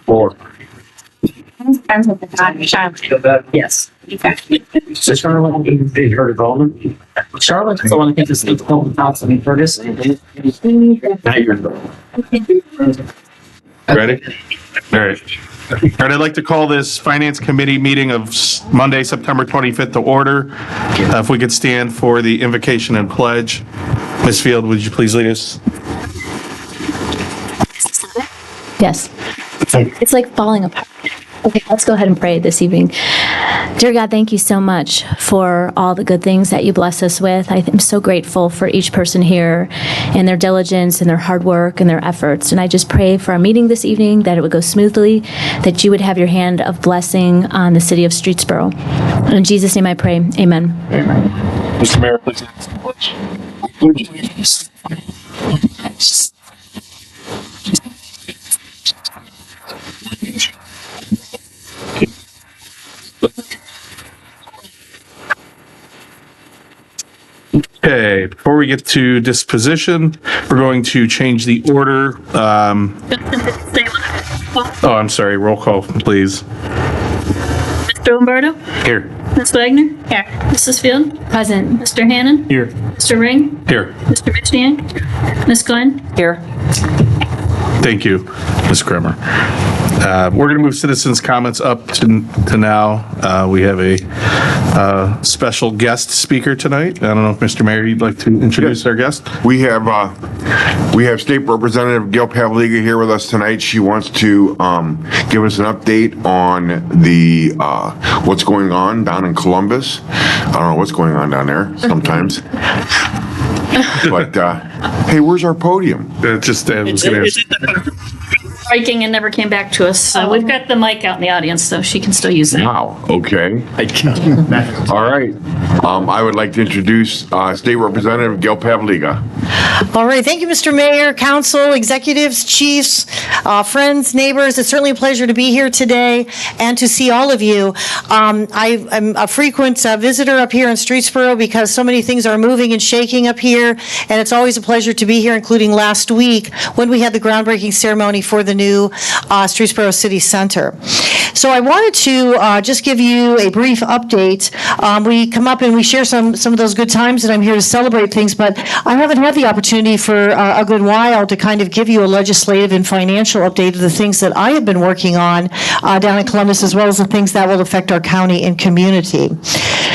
Four. Depends on the time. Yes. So Charlotte did her development. Charlotte's the one I think is the Hilton House in Fergus. Now you're. Ready? All right. All right, I'd like to call this Finance Committee meeting of Monday, September 25th to order. If we could stand for the invocation and pledge. Ms. Field, would you please lead us? Yes. It's like falling apart. Okay, let's go ahead and pray this evening. Dear God, thank you so much for all the good things that you bless us with. I'm so grateful for each person here and their diligence and their hard work and their efforts. And I just pray for our meeting this evening that it would go smoothly, that you would have your hand of blessing on the city of Streetsboro. In Jesus' name I pray, amen. Amen. Mr. Mayor, please. Okay, before we get to disposition, we're going to change the order. Oh, I'm sorry, roll call, please. Mr. Umberto? Here. Ms. Wagner? Here. Mrs. Field? Present. Mr. Hannon? Here. Mr. Ring? Here. Mr. Michian? Ms. Glenn? Here. Thank you, Ms. Kremer. We're going to move citizens' comments up to now. We have a special guest speaker tonight. I don't know if Mr. Mayor, you'd like to introduce our guest? We have State Representative Gail Pavliga here with us tonight. She wants to give us an update on the what's going on down in Columbus. I don't know what's going on down there sometimes. But hey, where's our podium? Breaking and never came back to us. So we've got the mic out in the audience, so she can still use it. Wow. Okay. All right. I would like to introduce State Representative Gail Pavliga. All right. Thank you, Mr. Mayor, council, executives, chiefs, friends, neighbors. It's certainly a pleasure to be here today and to see all of you. I'm a frequent visitor up here in Streetsboro because so many things are moving and shaking up here, and it's always a pleasure to be here, including last week when we had the groundbreaking ceremony for the new Streetsboro City Center. So I wanted to just give you a brief update. We come up and we share some of those good times, and I'm here to celebrate things, but I haven't had the opportunity for a good while to kind of give you a legislative and financial update of the things that I have been working on down in Columbus, as well as the things that will affect our county and community.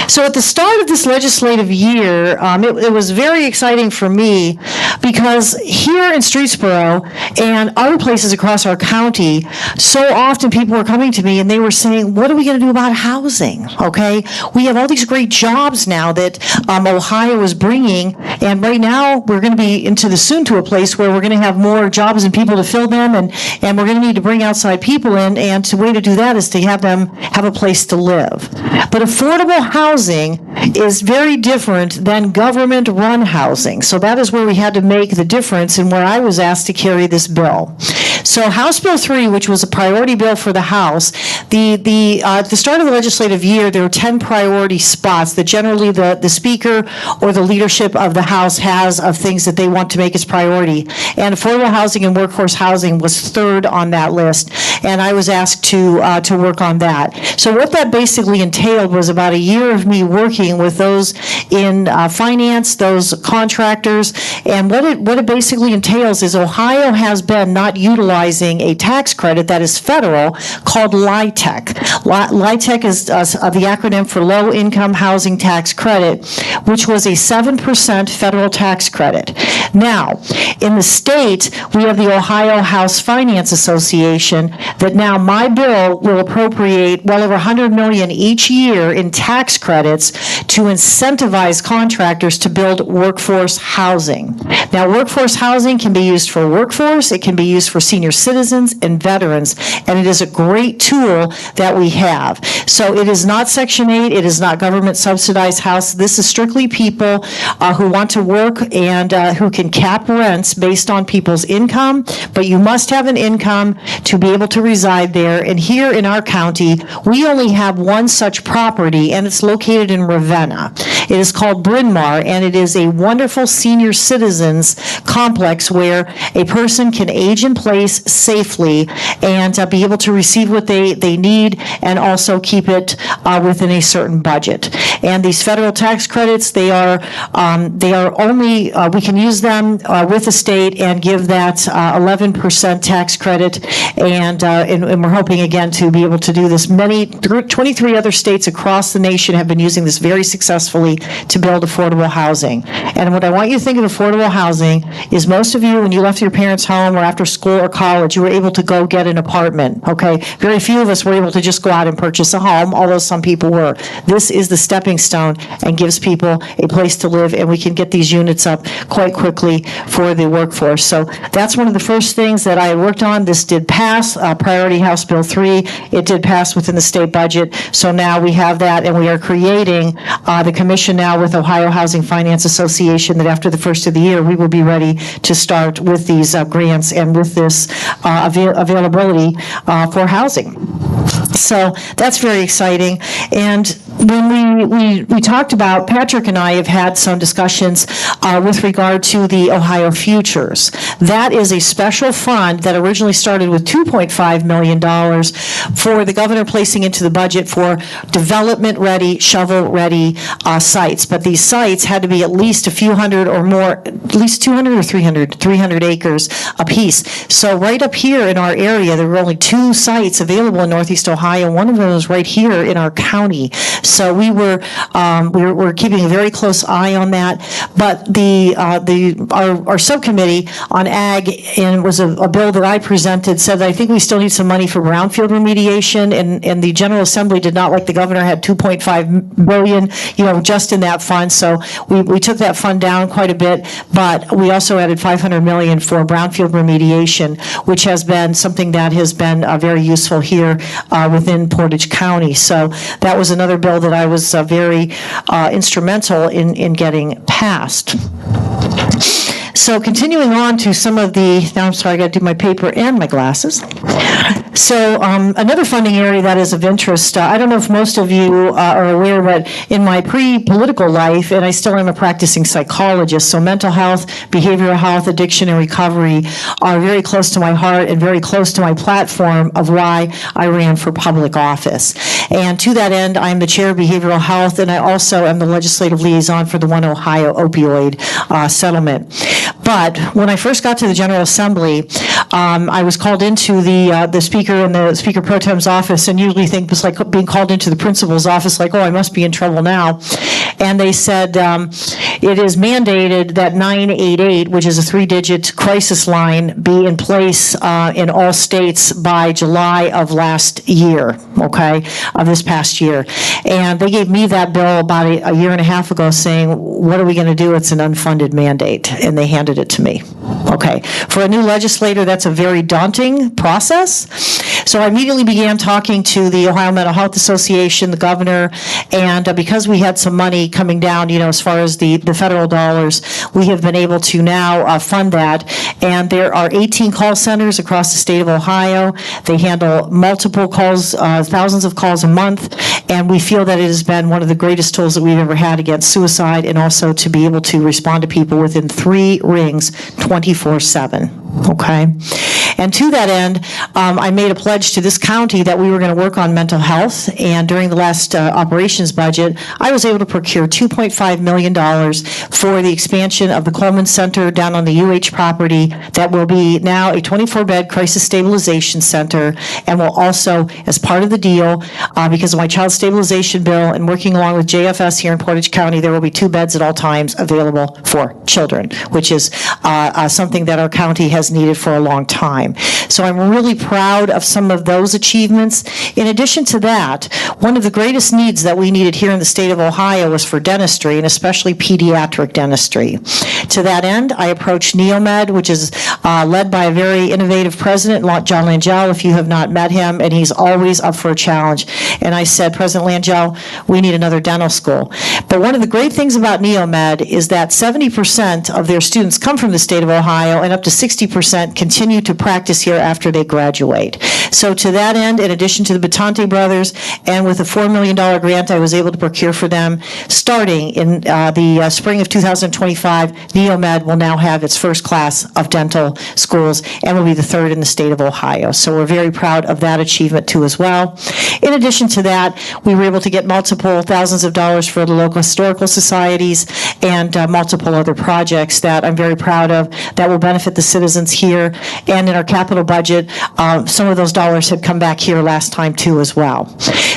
So at the start of this legislative year, it was very exciting for me because here in Streetsboro and other places across our county, so often people were coming to me and they were saying, what are we going to do about housing? Okay, we have all these great jobs now that Ohio is bringing, and right now we're going to be soon to a place where we're going to have more jobs and people to fill them, and we're going to need to bring outside people in, and the way to do that is to have them have a place to live. But affordable housing is very different than government-run housing, so that is where we had to make the difference and where I was asked to carry this bill. So House Bill 3, which was a priority bill for the House, at the start of the legislative year, there were 10 priority spots that generally the Speaker or the leadership of the House has of things that they want to make as priority. And affordable housing and workforce housing was third on that list, and I was asked to work on that. So what that basically entailed was about a year of me working with those in finance, those contractors, and what it basically entails is Ohio has been not utilizing a tax credit that is federal called LIHTC. LIHTC is the acronym for Low Income Housing Tax Credit, which was a 7% federal tax credit. Now, in the state, we have the Ohio House Finance Association that now my bill will appropriate well over $100 million each year in tax credits to incentivize contractors to build workforce housing. Now, workforce housing can be used for workforce, it can be used for senior senior citizens and veterans, and it is a great tool that we have. So it is not Section 8, it is not government subsidized house. This is strictly people who want to work and who can cap rents based on people's income, but you must have an income to be able to reside there. And here in our county, we only have one such property, and it's located in Ravenna. It is called Bryn Mawr, and it is a wonderful senior citizens complex where a person can age in place safely and be able to receive what they need and also keep it within a certain budget. And these federal tax credits, they are only, we can use them with the state and give that 11% tax credit, and we're hoping again to be able to do this. 23 other states across the nation have been using this very successfully to build affordable housing. And what I want you to think of affordable housing is most of you, when you left your parents' home or after school or college, you were able to go get an apartment, okay? Very few of us were able to just go out and purchase a home, although some people were. This is the stepping stone and gives people a place to live, and we can get these units up quite quickly for the workforce. So that's one of the first things that I worked on. This did pass, Priority House Bill 3. It did pass within the state budget. So now we have that, and we are creating the commission now with Ohio Housing Finance Association, that after the first of the year, we will be ready to start with these grants and with this availability for housing. So that's very exciting. And when we talked about, Patrick and I have had some discussions with regard to the Ohio Futures. That is a special fund that originally started with $2.5 million for the governor placing into the budget for development-ready, shovel-ready sites. But these sites had to be at least a few hundred or more, at least 200 or 300 acres apiece. So right up here in our area, there were only 2 sites available in Northeast Ohio. One of them was right here in our county. So we were keeping a very close eye on that. But our subcommittee on ag, and it was a bill that I presented, said that I think we still need some money for brownfield remediation, and the General Assembly did not like the governor had $2.5 billion, just in that fund. So we took that fund down quite a bit, but we also added $500 million for brownfield remediation, which has been something that has been very useful here within Portage County. So that was another bill that I was very instrumental in getting passed. So continuing on to some of the, now I'm sorry, I got to do my paper and my glasses. So another funding area that is of interest, I don't know if most of you are aware, but in my pre-political life, and I still am a practicing psychologist, so mental health, behavioral health, addiction, and recovery are very close to my heart and very close to my platform of why I ran for public office. And to that end, I'm the chair of behavioral health, and I also am the legislative liaison for the One Ohio opioid settlement. But when I first got to the General Assembly, I was called into the Speaker and the Speaker Pro Tem's office, and usually think it's like being called into the principal's office, like, oh, I must be in trouble now. And they said, it is mandated that 988, which is a 3-digit crisis line, be in place in all states by July of last year, okay, of this past year. And they gave me that bill about a year and a half ago saying, what are we going to do? It's an unfunded mandate. And they handed it to me. Okay. For a new legislator, that's a very daunting process. So I immediately began talking to the Ohio Mental Health Association, the governor, and because we had some money coming down, as far as the federal dollars, we have been able to now fund that. And there are 18 call centers across the state of Ohio. They handle multiple calls, thousands of calls a month, and we feel that it has been one of the greatest tools that we've ever had against suicide, and also to be able to respond to people within 3 rings 24/7. Okay. And to that end, I made a pledge to this county that we were going to work on mental health. And during the last operations budget, I was able to procure $2.5 million for the expansion of the Coleman Center down on the UH property that will be now a 24-bed crisis stabilization center, and will also, as part of the deal, because of my child stabilization bill and working along with JFS here in Portage County, there will be 2 beds at all times available for children, which is something that our county has needed for a long time. So I'm really proud of some of those achievements. In addition to that, one of the greatest needs that we needed here in the state of Ohio was for dentistry, and especially pediatric dentistry. To that end, I approached Neomed, which is led by a very innovative president, John Langell, if you have not met him, and he's always up for a challenge. And I said, President Langell, we need another dental school. But one of the great things about Neomed is that 70% of their students come from the state of Ohio, and up to 60% continue to practice here after they graduate. So to that end, in addition to the Batante brothers, and with a $4 million grant I was able to procure for them, starting in the spring of 2025, Neomed will now have its first class of dental schools and will be the third in the state of Ohio. So we're very proud of that achievement too as well. In addition to that, we were able to get multiple thousands of dollars for the local historical societies and multiple other projects that I'm very proud of that will benefit the citizens here. And in our capital budget, some of those dollars had come back here last time too as well.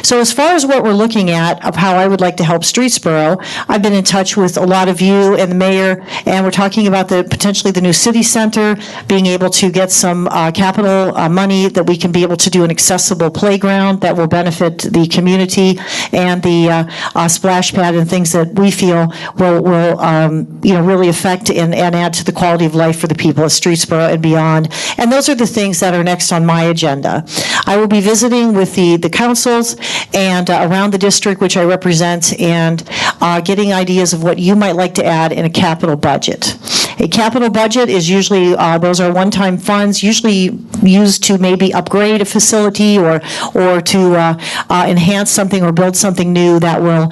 So as far as what we're looking at of how I would like to help Streetsboro, I've been in touch with a lot of you and the mayor, and we're talking about potentially the new city center, being able to get some capital money that we can be able to do an accessible playground that will benefit the community, and the splash pad and things that we feel will really affect and add to the quality of life for the people of Streetsboro and beyond. And those are the things that are next on my agenda. I will be visiting with the councils and around the district which I represent, and getting ideas of what you might like to add in a capital budget. A capital budget is usually, those are one-time funds, usually used to maybe upgrade a facility or to enhance something or build something new that will,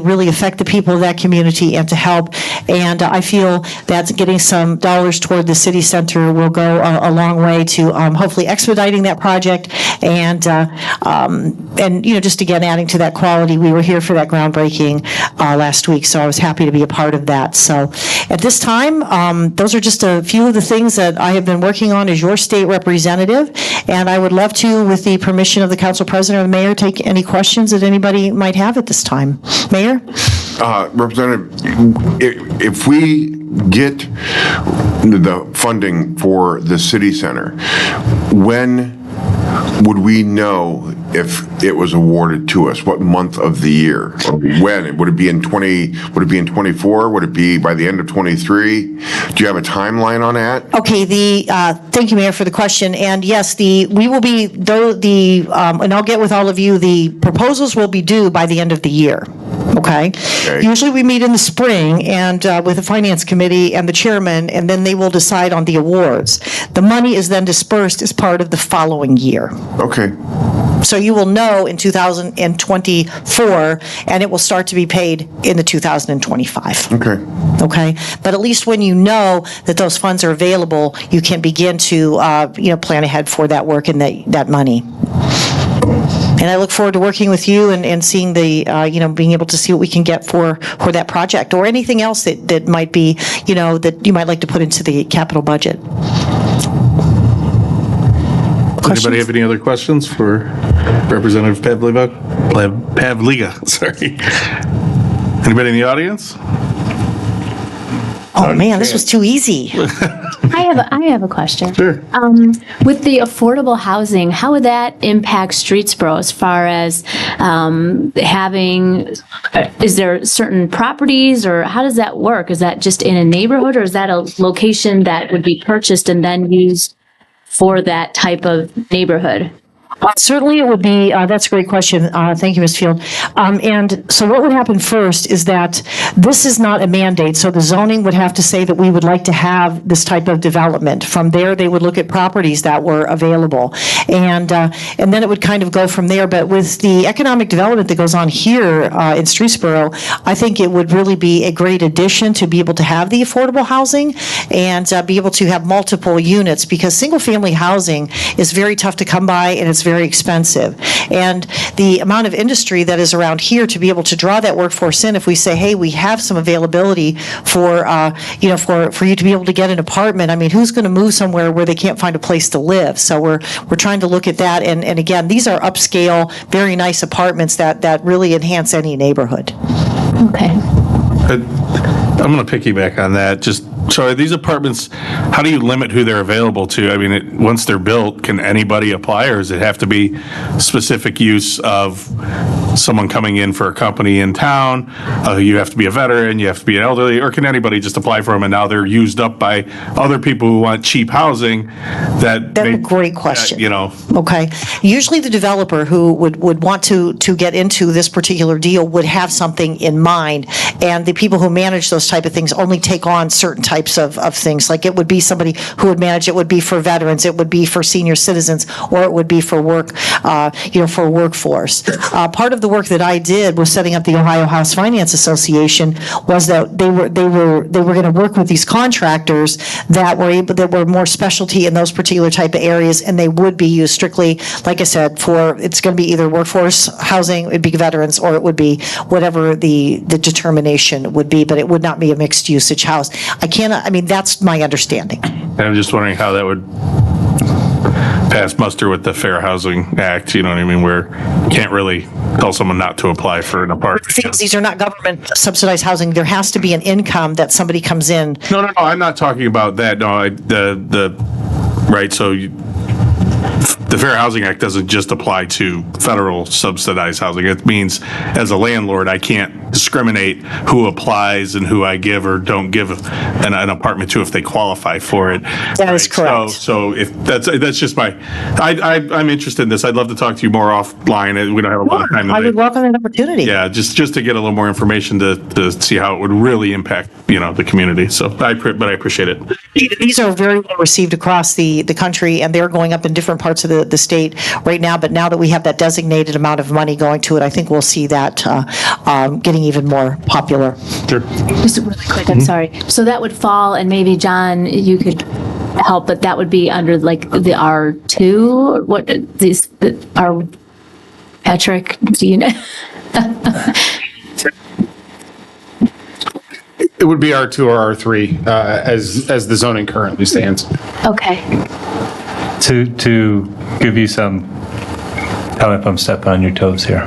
really affect the people of that community and to help. And I feel that getting some dollars toward the city center will go a long way to hopefully expediting that project and just again adding to that quality. We were here for that groundbreaking last week, so I was happy to be a part of that. So at this time, those are just a few of the things that I have been working on as your state representative, and I would love to, with the permission of the council president or the mayor, take any questions that anybody might have at this time. Mayor? Representative, if we get the funding for the city center, when would we know if it was awarded to us? What month of the year? Or when? Would it be in 24? Would it be by the end of 23? Do you have a timeline on that? Okay, thank you, Mayor, for the question. And yes, and I'll get with all of you, the proposals will be due by the end of the year. Okay. Usually we meet in the spring and with the finance committee and the chairman, and then they will decide on the awards. The money is then dispersed as part of the following year. Okay. So you will know in 2024, and it will start to be paid in the 2025. Okay. Okay. But at least when you know that those funds are available, you can begin to plan ahead for that work and that money. And I look forward to working with you and seeing being able to see what we can get for that project or anything else that might be, that you might like to put into the capital budget. Anybody have any other questions for Representative Pavliga? Sorry. Anybody in the audience? Oh man, this was too easy. I have a question. Sure. With the affordable housing, how would that impact Streetsboro as far as is there certain properties, or how does that work? Is that just in a neighborhood, or is that a location that would be purchased and then used for that type of neighborhood? Certainly it would be, that's a great question. Thank you, Ms. Field. And so what would happen first is that this is not a mandate. So the zoning would have to say that we would like to have this type of development. From there, they would look at properties that were available. And then it would kind of go from there. But with the economic development that goes on here in Streetsboro, I think it would really be a great addition to be able to have the affordable housing and be able to have multiple units, because single-family housing is very tough to come by and it's very expensive. And the amount of industry that is around here to be able to draw that workforce in, if we say, hey, we have some availability for you to be able to get an apartment, I mean, who's going to move somewhere where they can't find a place to live? So we're trying to look at that. And again, these are upscale, very nice apartments that really enhance any neighborhood. Okay. I'm going to piggyback on that. So are these apartments, how do you limit who they're available to? I mean, once they're built, can anybody apply, or does it have to be specific use of someone coming in for a company in town, you have to be a veteran, you have to be an elderly, or can anybody just apply for them, and now they're used up by other people who want cheap housing that. That's a great question. You know. Okay. Usually the developer who would want to get into this particular deal would have something in mind, and the people who manage those type of things only take on certain types of things. Like it would be somebody who would manage, it would be for veterans, it would be for senior citizens, or it would be for for workforce. Part of the work that I did was setting up the Ohio House Finance Association was that they were going to work with these contractors that were more specialty in those particular type of areas, and they would be used strictly, like I said, it's going to be either workforce housing, it'd be veterans, or it would be whatever the determination would be, but it would not be a mixed usage house. That's my understanding. And I'm just wondering how that would pass muster with the Fair Housing Act, you know what I mean, where you can't really tell someone not to apply for an apartment. These are not government subsidized housing. There has to be an income that somebody comes in. No, I'm not talking about that. No, right, so the Fair Housing Act doesn't just apply to federal subsidized housing. It means as a landlord, I can't discriminate who applies and who I give or don't give an apartment to if they qualify for it. That is correct. So if that's just I'm interested in this. I'd love to talk to you more offline. We don't have a lot of time. I would welcome an opportunity. Yeah, just to get a little more information to see how it would really impact, the community. So but I appreciate it. These are very well received across the country, and they're going up in different parts of the state right now. But now that we have that designated amount of money going to it, I think we'll see that getting even more popular. Sure. Just really quick, I'm sorry. So that would fall, and maybe John, you could help, but that would be under like the R2, or what our Patrick, do you know? It would be R2 or R3 as the zoning currently stands. Okay. To give you some, tell me if I'm stepping on your toes here.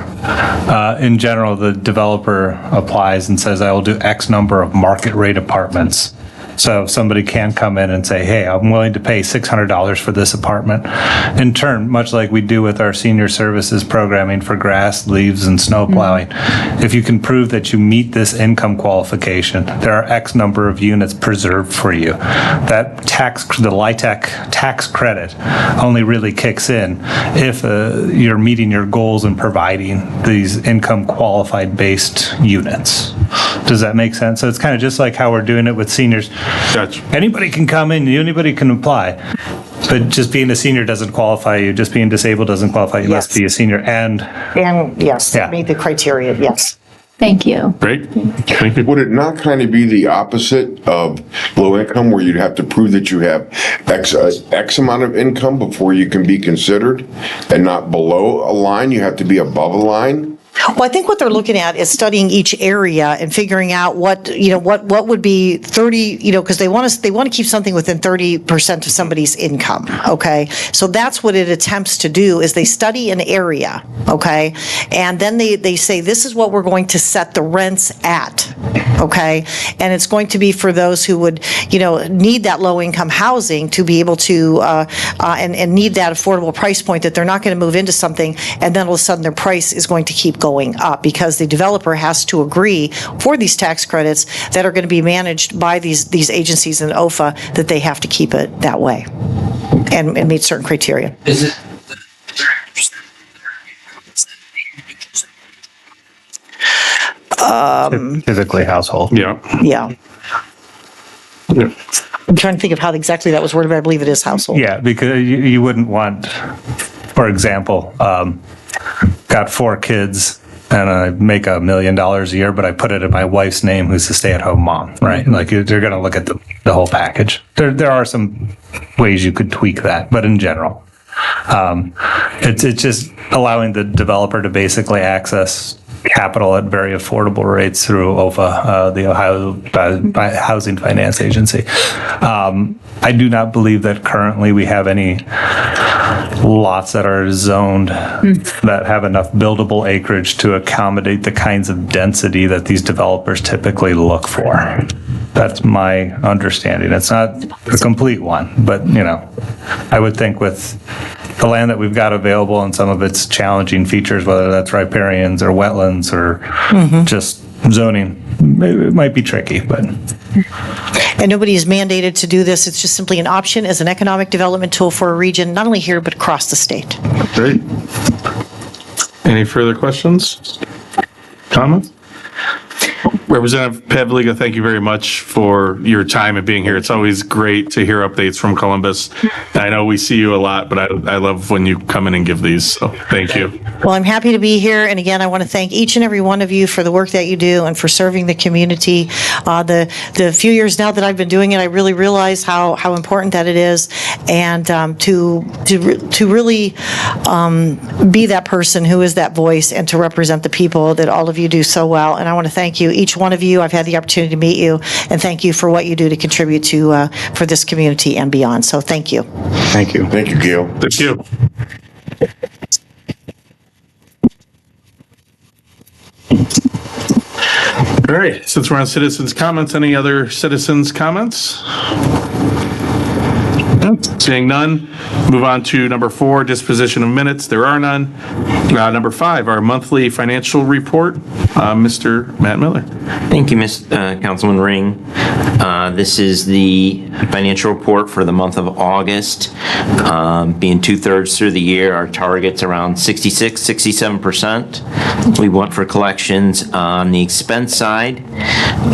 In general, the developer applies and says, I will do X number of market rate apartments. So somebody can come in and say, hey, I'm willing to pay $600 for this apartment. In turn, much like we do with our senior services programming for grass, leaves, and snow plowing, if you can prove that you meet this income qualification, there are X number of units preserved for you. That the LIHTC tax credit only really kicks in if you're meeting your goals and providing these income qualified based units. Does that make sense? So it's kind of just like how we're doing it with seniors. Gotcha. Anybody can come in, anybody can apply, but just being a senior doesn't qualify you. Just being disabled doesn't qualify you. You must be a senior and yes, Yeah. meet the criteria, yes. Thank you. Great. Thank you. Would it not kind of be the opposite of low income, where you'd have to prove that you have X amount of income before you can be considered, and not below a line, you have to be above a line? Well, I think what they're looking at is studying each area and figuring out what would be 30, because they want to keep something within 30% of somebody's income, okay? So that's what it attempts to do, is they study an area, okay? And then they say, this is what we're going to set the rents at, okay? And it's going to be for those who would, need that low income housing to be able to, and need that affordable price point, that they're not going to move into something and then all of a sudden their price is going to keep going up, because the developer has to agree for these tax credits that are going to be managed by these agencies in OFA, that they have to keep it that way and meet certain criteria. Is it? typically household. Yeah. Yeah. I'm trying to think of how exactly that was worded, but I believe it is household. Yeah, because you wouldn't want, for example, got 4 kids and I make $1 million a year, but I put it in my wife's name, who's the stay-at-home mom, right? Like they're going to look at the whole package. There are some ways you could tweak that, but in general, it's just allowing the developer to basically access capital at very affordable rates through OFA, the Ohio Housing Finance Agency. I do not believe that currently we have any lots that are zoned that have enough buildable acreage to accommodate the kinds of density that these developers typically look for. That's my understanding. It's not a complete one, but I would think with the land that we've got available and some of its challenging features, whether that's riparians or wetlands or just zoning, it might be tricky, but. And nobody is mandated to do this. It's just simply an option as an economic development tool for a region, not only here, but across the state. Great. Any further questions? Comments? Representative Pavliga, thank you very much for your time and being here. It's always great to hear updates from Columbus. I know we see you a lot, but I love when you come in and give these, so thank you. Well, I'm happy to be here, and again, I want to thank each and every one of you for the work that you do and for serving the community. The few years now that I've been doing it, I really realize how important that it is, and to really be that person who is that voice and to represent the people that all of you do so well. And I want to thank you, each one of you. I've had the opportunity to meet you, and thank you for what you do to contribute to for this community and beyond. So thank you. Thank you. Thank you, Gail. Thank you. All right, since we're on citizens' comments, any other citizens' comments? Seeing none, move on to number 4, disposition of minutes. There are none. Number 5, our monthly financial report. Mr. Matt Miller. Thank you, Councilman Ring. This is the financial report for the month of August. Being 2/3 through the year, our target's around 67%. We want for collections on the expense side.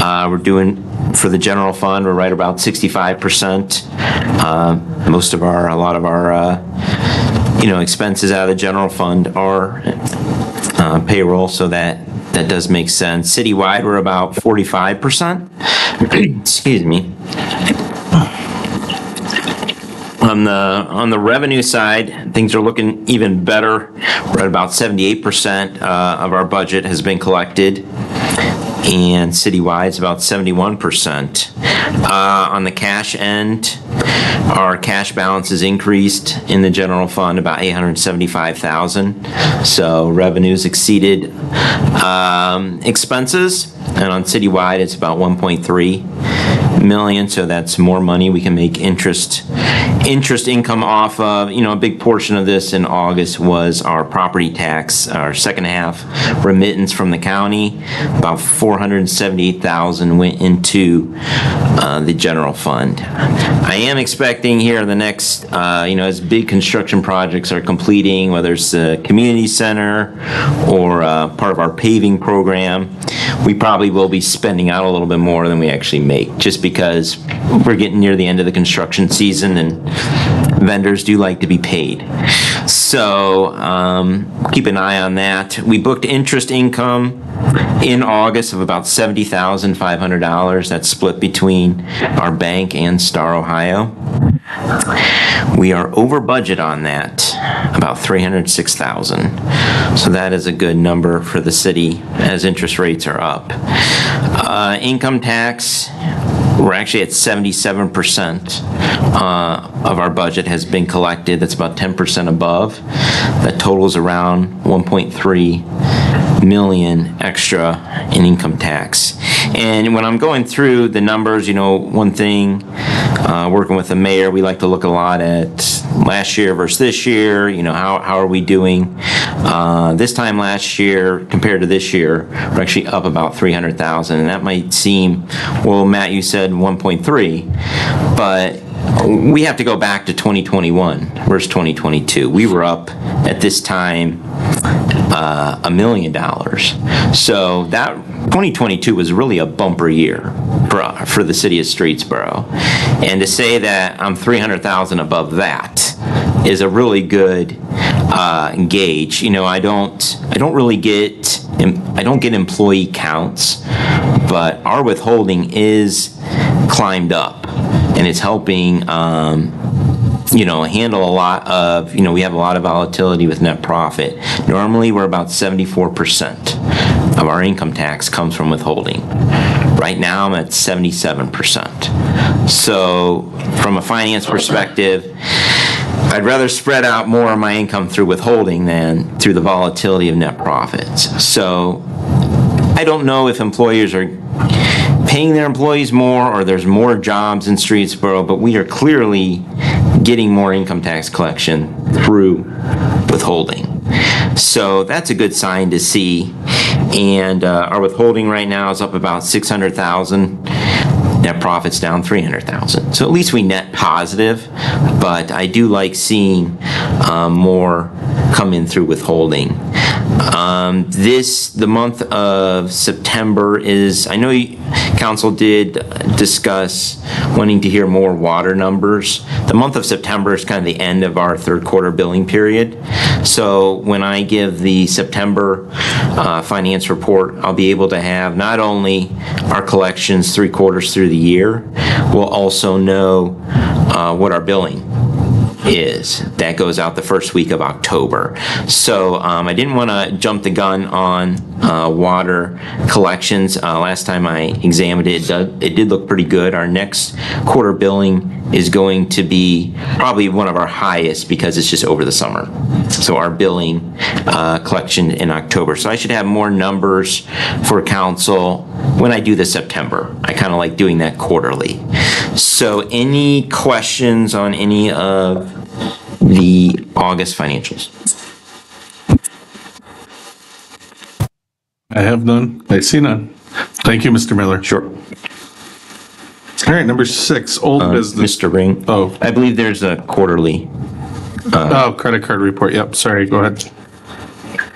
We're doing for the general fund, we're right about 65%. A lot of our expenses out of the general fund are payroll, so that does make sense. Citywide, we're about 45%. Excuse me. On the revenue side, things are looking even better. We're at about 78% of our budget has been collected, and citywide is about 71%. On the cash end, our cash balance has increased in the general fund about $875,000. So revenues exceeded expenses, and on citywide it's about $1.3 million. So that's more money we can make interest income off of. A big portion of this in August was our property tax, our second half remittance from the county. About $478,000 went into the general fund. I am expecting here in the next, as big construction projects are completing, whether it's the community center or part of our paving program, we probably will be spending out a little bit more than we actually make, just because we're getting near the end of the construction season and vendors do like to be paid. So keep an eye on that. We booked interest income in August of about $70,500. That's split between our bank and Star Ohio. We are over budget on that, about $306,000. So that is a good number for the city as interest rates are up. Income tax, we're actually at 77% of our budget has been collected. That's about 10% above. That totals around $1.3 million extra in income tax. And when I'm going through the numbers, one thing, working with the mayor, we like to look a lot at last year versus this year. How are we doing? This time last year compared to this year, we're actually up about $300,000. And that might seem, well, Matt, you said 1.3, but we have to go back to 2021 versus 2022. We were up at this time $1 million. So that 2022 was really a bumper year for the city of Streetsboro. And to say that I'm $300,000 above that is a really good gauge. I don't get employee counts, but our withholding is climbed up, and it's helping handle a lot of, we have a lot of volatility with net profit. Normally we're about 74% of our income tax comes from withholding. Right now I'm at 77%. So from a finance perspective, I'd rather spread out more of my income through withholding than through the volatility of net profits. So I don't know if employers are paying their employees more or there's more jobs in Streetsboro, but we are clearly getting more income tax collection through withholding. So that's a good sign to see. And our withholding right now is up about 600,000. Net profit's down 300,000. So at least we net positive, but I do like seeing more come in through withholding. The month of September is, I know council did discuss wanting to hear more water numbers. The month of September is kind of the end of our third quarter billing period. So when I give the September finance report, I'll be able to have not only our collections 3 quarters through the year, we'll also know what our billing is. That goes out the first week of October. So I didn't want to jump the gun on water collections. Last time I examined it, it did look pretty good. Our next quarter billing is going to be probably one of our highest because it's just over the summer. So our billing collection in October. So I should have more numbers for council when I do the September. I kind of like doing that quarterly. So any questions on any of the August financials? I have none. I see none. Thank you, Mr. Miller. Sure. All right, number 6, old business. Mr. Ring? Oh. I believe there's a quarterly. Credit card report. Yep, sorry, go ahead.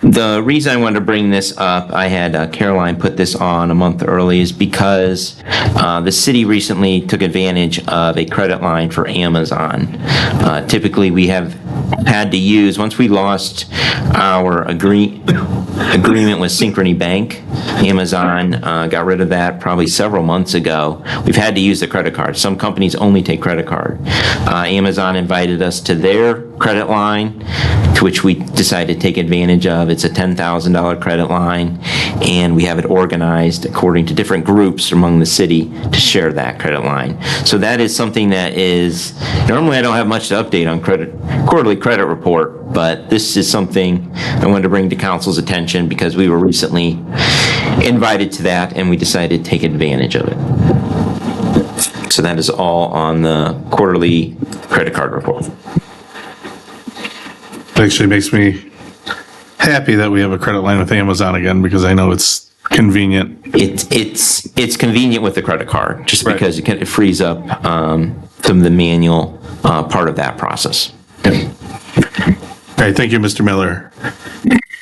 The reason I wanted to bring this up, I had Caroline put this on a month early, is because the city recently took advantage of a credit line for Amazon. Typically, we have had to use, once we lost our agreement with Synchrony Bank, Amazon got rid of that probably several months ago. We've had to use the credit card. Some companies only take credit card. Amazon invited us to their credit line, to which we decided to take advantage of. It's a $10,000 credit line, and we have it organized according to different groups among the city to share that credit line. So that is something that is, normally I don't have much to update on quarterly credit report, but this is something I wanted to bring to council's attention because we were recently invited to that and we decided to take advantage of it. So that is all on the quarterly credit card report. Actually makes me happy that we have a credit line with Amazon again because I know it's convenient. It's convenient with the credit card just Right. because it frees up some of the manual part of that process. All right, thank you, Mr. Miller.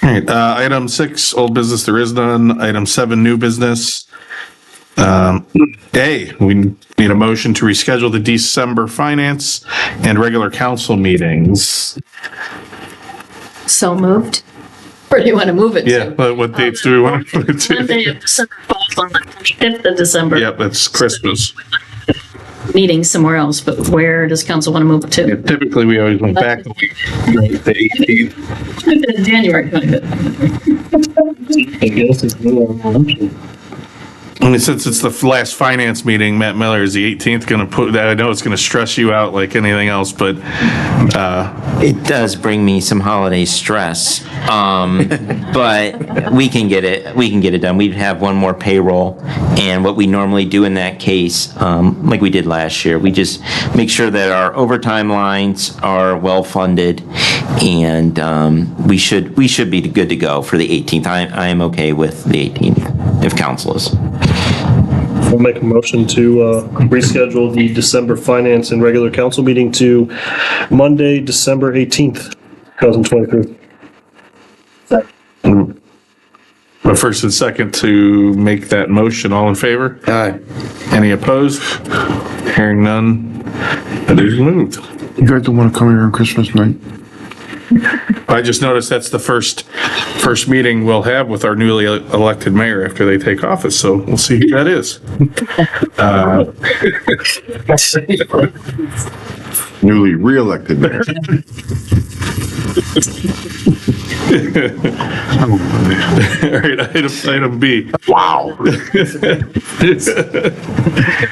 All right, item 6, old business, there is none. Item 7, new business. A, we need a motion to reschedule the December finance and regular council meetings. So moved. Where do you want to move it to? Yeah, but what dates do we want to put it to? Monday of December falls on the 25th of December. Yep, that's Christmas. Meeting somewhere else, but where does council want to move it to? Yeah, typically, we always went back the week, the 18th. January 25th. I mean, since it's the last finance meeting, Matt Miller, is the 18th going to put that? I know it's going to stress you out like anything else, but It does bring me some holiday stress, but we can get it. We can get it done. We'd have one more payroll, and what we normally do in that case, like we did last year, we just make sure that our overtime lines are well funded, and we should be good to go for the 18th. I am okay with the 18th if council is. I'll make a motion to reschedule the December finance and regular council meeting to Monday, December 18th, 2023. But first and second to make that motion, all in favor? Aye. Any opposed? Hearing none, that is moved. You guys don't want to come here on Christmas night? I just noticed that's the first meeting we'll have with our newly elected mayor after they take office, so we'll see who that is. Newly re-elected mayor. All right, item B. Wow.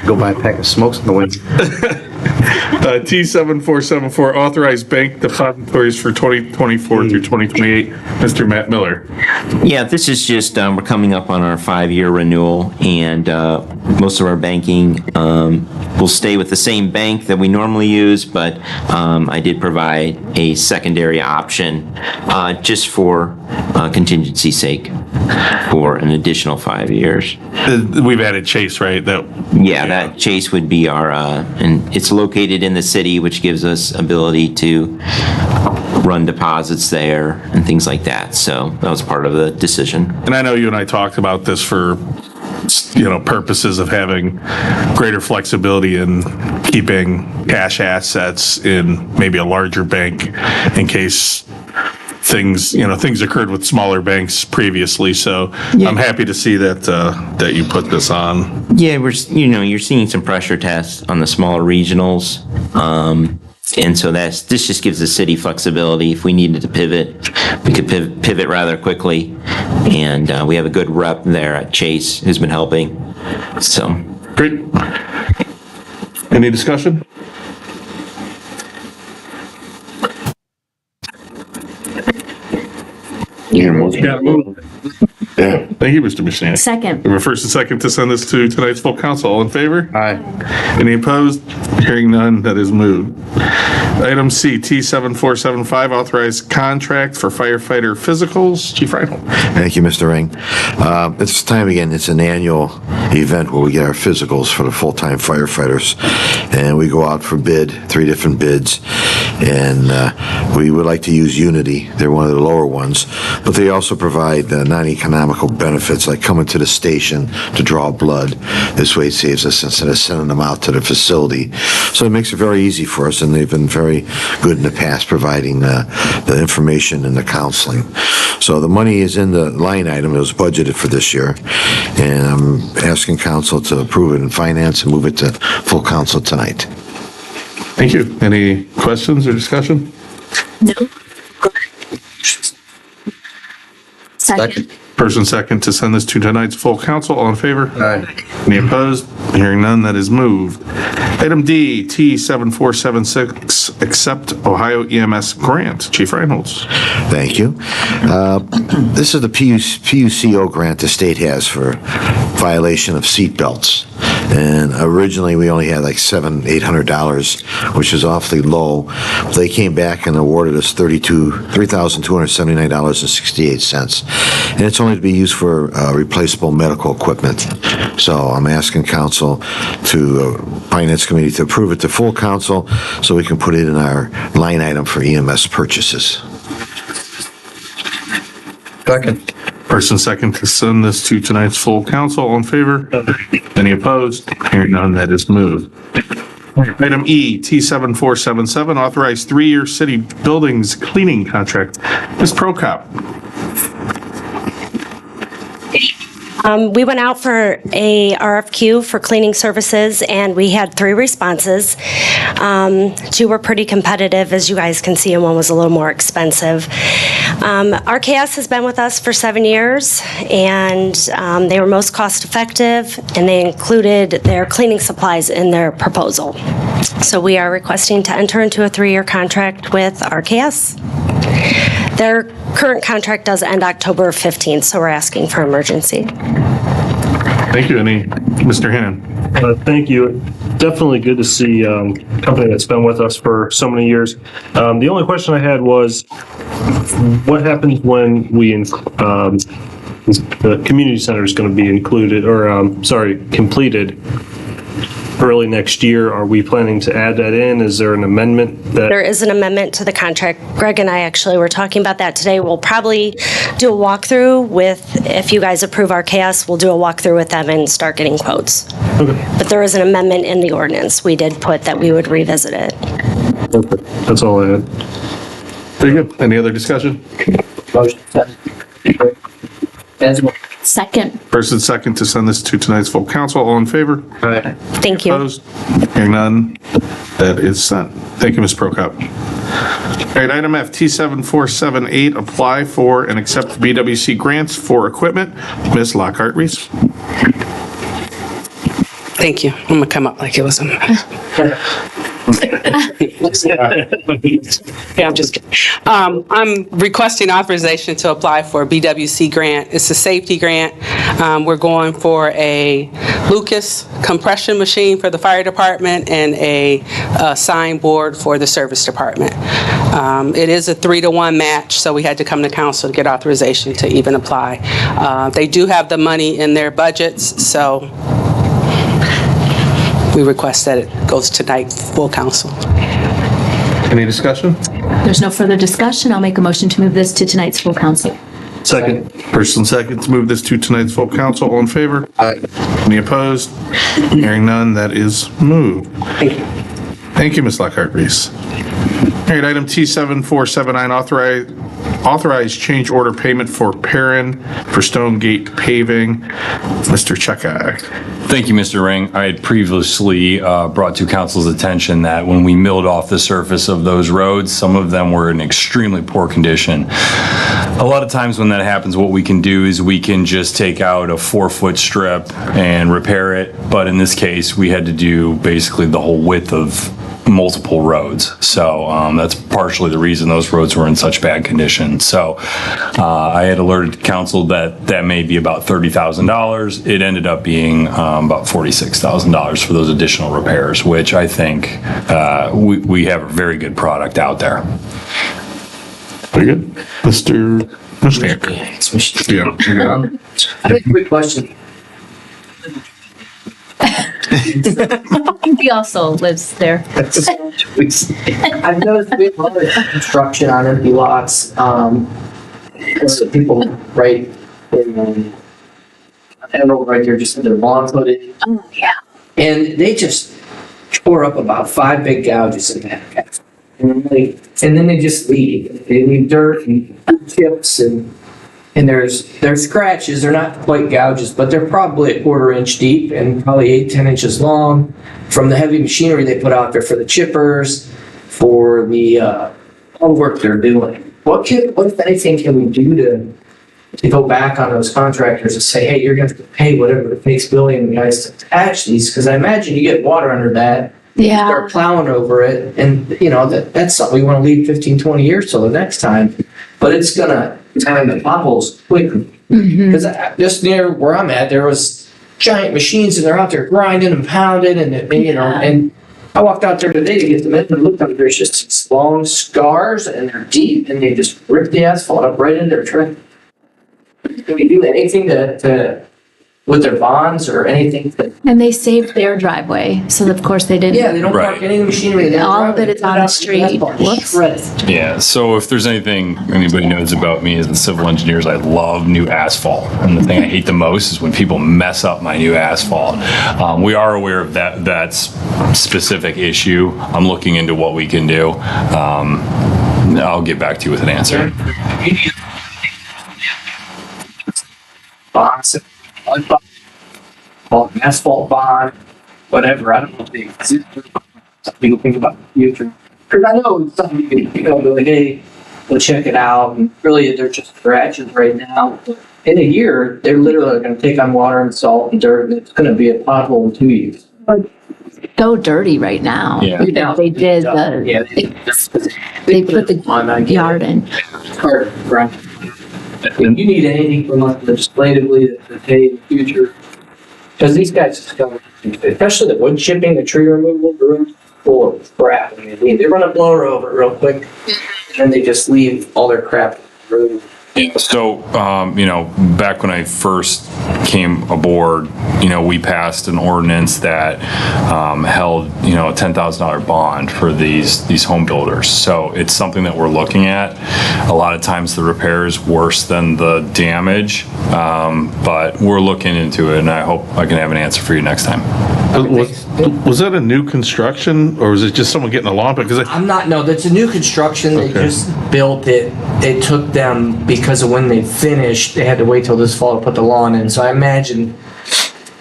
Go buy a pack of smokes in the winter. T7474, authorized bank depositories for 2024 through 2028. Mr. Matt Miller. Yeah, this is just, we're coming up on our 5-year renewal, and most of our banking will we'll stay with the same bank that we normally use, but I did provide a secondary option just for contingency's sake for an additional 5 years. We've added Chase, right? Yeah, that Chase would be our, and it's located in the city, which gives us ability to run deposits there and things like that. So that was part of the decision. And I know you and I talked about this for, purposes of having greater flexibility in keeping cash assets in maybe a larger bank in case things occurred with smaller banks previously. So I'm happy to see that you put this on. Yeah, you're seeing some pressure tests on the smaller regionals. And so this just gives the city flexibility. If we needed to pivot, we could pivot rather quickly. And we have a good rep there at Chase who's been helping. So great. Any discussion? Yeah. Thank you, Mr. Machine. Second. We have a first and second to send this to tonight's full council. All in favor? Aye. Any opposed? Hearing none, that is moved. Item C, T7475, authorized contract for firefighter physicals. Chief Reinhold. Thank you, Mr. Ring. It's time again, it's an annual event where we get our physicals for the full-time firefighters. And we go out for bid, 3 different bids. And we would like to use Unity. They're one of the lower ones. But they also provide non-economical benefits like coming to the station to draw blood. This way it saves us instead of sending them out to the facility. So it makes it very easy for us, and they've been very good in the past providing the information and the counseling. So the money is in the line item. It was budgeted for this year. And I'm asking council to approve it in finance and move it to full council tonight. Thank you. Any questions or discussion? No. Second. First and second to send this to tonight's full council. All in favor? Aye. Any opposed? Hearing none, that is moved. Item D, T7476, accept Ohio EMS grant. Chief Reinholds. Thank you. This is the PUCO grant the state has for violation of seat belts. And originally we only had like $700-800, which is awfully low. They came back and awarded us $3,279.68. And it's only to be used for replaceable medical equipment. So I'm asking council to, Finance Committee, to approve it to full council so we can put it in our line item for EMS purchases. Second. First and second to send this to tonight's full council. All in favor? Any opposed? Hearing none, that is moved. Item E, T7477, authorized 3-year city buildings cleaning contract. Ms. Prokop. We went out for a RFQ for cleaning services, and we had 3 responses. 2 were pretty competitive, as you guys can see, and 1 was a little more expensive. RKS has been with us for 7 years, and they were most cost-effective, and they included their cleaning supplies in their proposal. So we are requesting to enter into a 3-year contract with RKS. Their current contract does end October 15th, so we're asking for emergency. Thank you. Mr. Hannon? Thank you. Definitely good to see a company that's been with us for so many years. The only question I had was, what happens when the community center is going to be included, or completed early next year? Are we planning to add that in? Is there an amendment that? There is an amendment to the contract. Greg and I actually were talking about that today. We'll probably do a walkthrough if you guys approve our RKS, we'll do a walkthrough with them and start getting quotes. Okay. But there is an amendment in the ordinance. We did put that we would revisit it. Okay. That's all I had. Very good. Any other discussion? Motion. Second. First and second to send this to tonight's full council. All in favor? Aye. Thank you. Opposed? Hearing none, that is sent. Thank you, Ms. Prokop. All right, item F, T7478, apply for and accept BWC grants for equipment. Ms. Lockhart-Reese. Thank you. I'm gonna come up like it was Yeah, I'm just kidding. I'm requesting authorization to apply for a BWC grant. It's a safety grant. We're going for a Lucas compression machine for the fire department and a sign board for the service department. It is a 3-to-1 match, so we had to come to council to get authorization to even apply. They do have the money in their budgets, so we request that it goes tonight, full council. Any discussion? There's no further discussion. I'll make a motion to move this to tonight's full council. Second. First and second to move this to tonight's full council. All in favor? Aye. Any opposed? Hearing none, that is moved. Thank you, Ms. Lockhart-Reese. All right, item T7479, authorized change order payment for Perrin for Stone Gate paving. Mr. Checkak. Thank you, Mr. Ring. I had previously brought to council's attention that when we milled off the surface of those roads, some of them were in extremely poor condition. A lot of times when that happens, what we can do is we can just take out a 4-foot strip and repair it. But in this case, we had to do basically the whole width of multiple roads. So that's partially the reason those roads were in such bad condition. So I had alerted council that that may be about $30,000. It ended up being about $46,000 for those additional repairs, which I think we have a very good product out there. Very good. Mr. Yeah. I have a quick question. He also lives there. I've noticed we have a lot of construction on empty lots. So people right in, I don't know, right there, just in their lawn put in. Oh, yeah. And they just tore up about 5 big gouges in that. And then they just leave. They leave dirt and chips and there's scratches. They're not quite gouges, but they're probably a 1/4 inch deep and probably 8-10 inches long from the heavy machinery they put out there for the chippers, for the all the work they're doing. What if anything can we do to go back on those contractors and say, hey, you're going to have to pay whatever it takes Billy and the guys to attach these? Because I imagine you get water under that. Yeah. Start plowing over it, and that's something we want to leave 15-20 years till the next time. But it's gonna time the potholes quickly. Because just near where I'm at, there was giant machines, and they're out there grinding and pounding, and and I walked out there today to get them in, and looked up, there's just these long scars, and they're deep, and they just ripped the asphalt up right in their track. Can we do anything to with their bonds or anything? And they saved their driveway, so of course they didn't. Yeah, they don't park any of the machinery. All of it is on the street. Whoops. Yeah, so if there's anything anybody knows about me as the civil engineers, I love new asphalt. And the thing I hate the most is when people mess up my new asphalt. We are aware of that specific issue. I'm looking into what we can do. I'll get back to you with an answer. Bonds, an asphalt bond, whatever. I don't know if they exist. Something to think about in the future. Because I know it's something you can go, hey, we'll check it out. And really, they're just scratches right now. In a year, they're literally going to take on water and salt and dirt, and it's going to be a pothole in 2 years. So dirty right now. Yeah. They did they put the yard in. It's hard to grind. If you need anything from us legislatively to pay in the future, because these guys just go, especially the wood chipping, the tree removal, the room's full of crap. I mean, they run a blower over it real quick, and then they just leave all their crap in the room. Yeah, so, back when I first came aboard, we passed an ordinance that held, a $10,000 bond for these home builders. So it's something that we're looking at. A lot of times the repair is worse than the damage, but we're looking into it, and I hope I can have an answer for you next time. Was that a new construction, or was it just someone getting along? Because that's a new construction. They just built it. It took them, because of when they finished, they had to wait till this fall to put the lawn in. So I imagine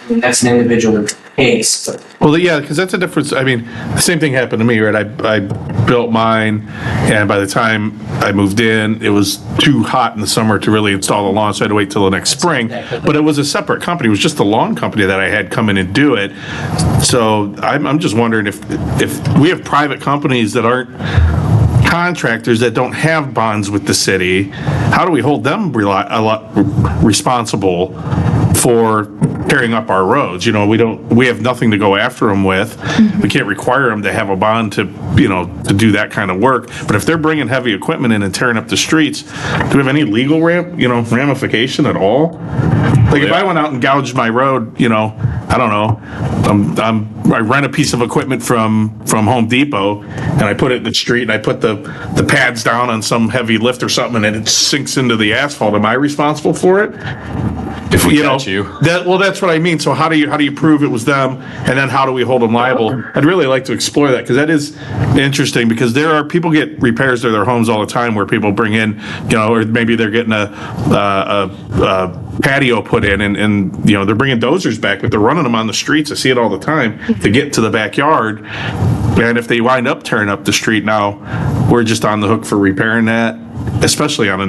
that's an individual pace. Well, yeah, because that's a difference. I mean, the same thing happened to me, right? I built mine, and by the time I moved in, it was too hot in the summer to really install the lawn, so I had to wait till the next spring. But it was a separate company. It was just the lawn company that I had come in and do it. So I'm just wondering if we have private companies that aren't contractors that don't have bonds with the city, how do we hold them responsible for tearing up our roads? You know, we have nothing to go after them with. We can't require them to have a bond to do that kind of work. But if they're bringing heavy equipment in and tearing up the streets, do we have any legal ramification at all? Like if I went out and gouged my road, I don't know, I rent a piece of equipment from Home Depot and I put it in the street and I put the pads down on some heavy lift or something and it sinks into the asphalt. Am I responsible for it? If we catch you. That's what I mean. So how do you prove it was them, and then how do we hold them liable? I'd really like to explore that, because that is interesting, because there are people get repairs to their homes all the time where people bring in, or maybe they're getting a patio put in and they're bringing dozers back, but they're running them on the streets. I see it all the time to get to the backyard. And if they wind up tearing up the street, now we're just on the hook for repairing that, especially on a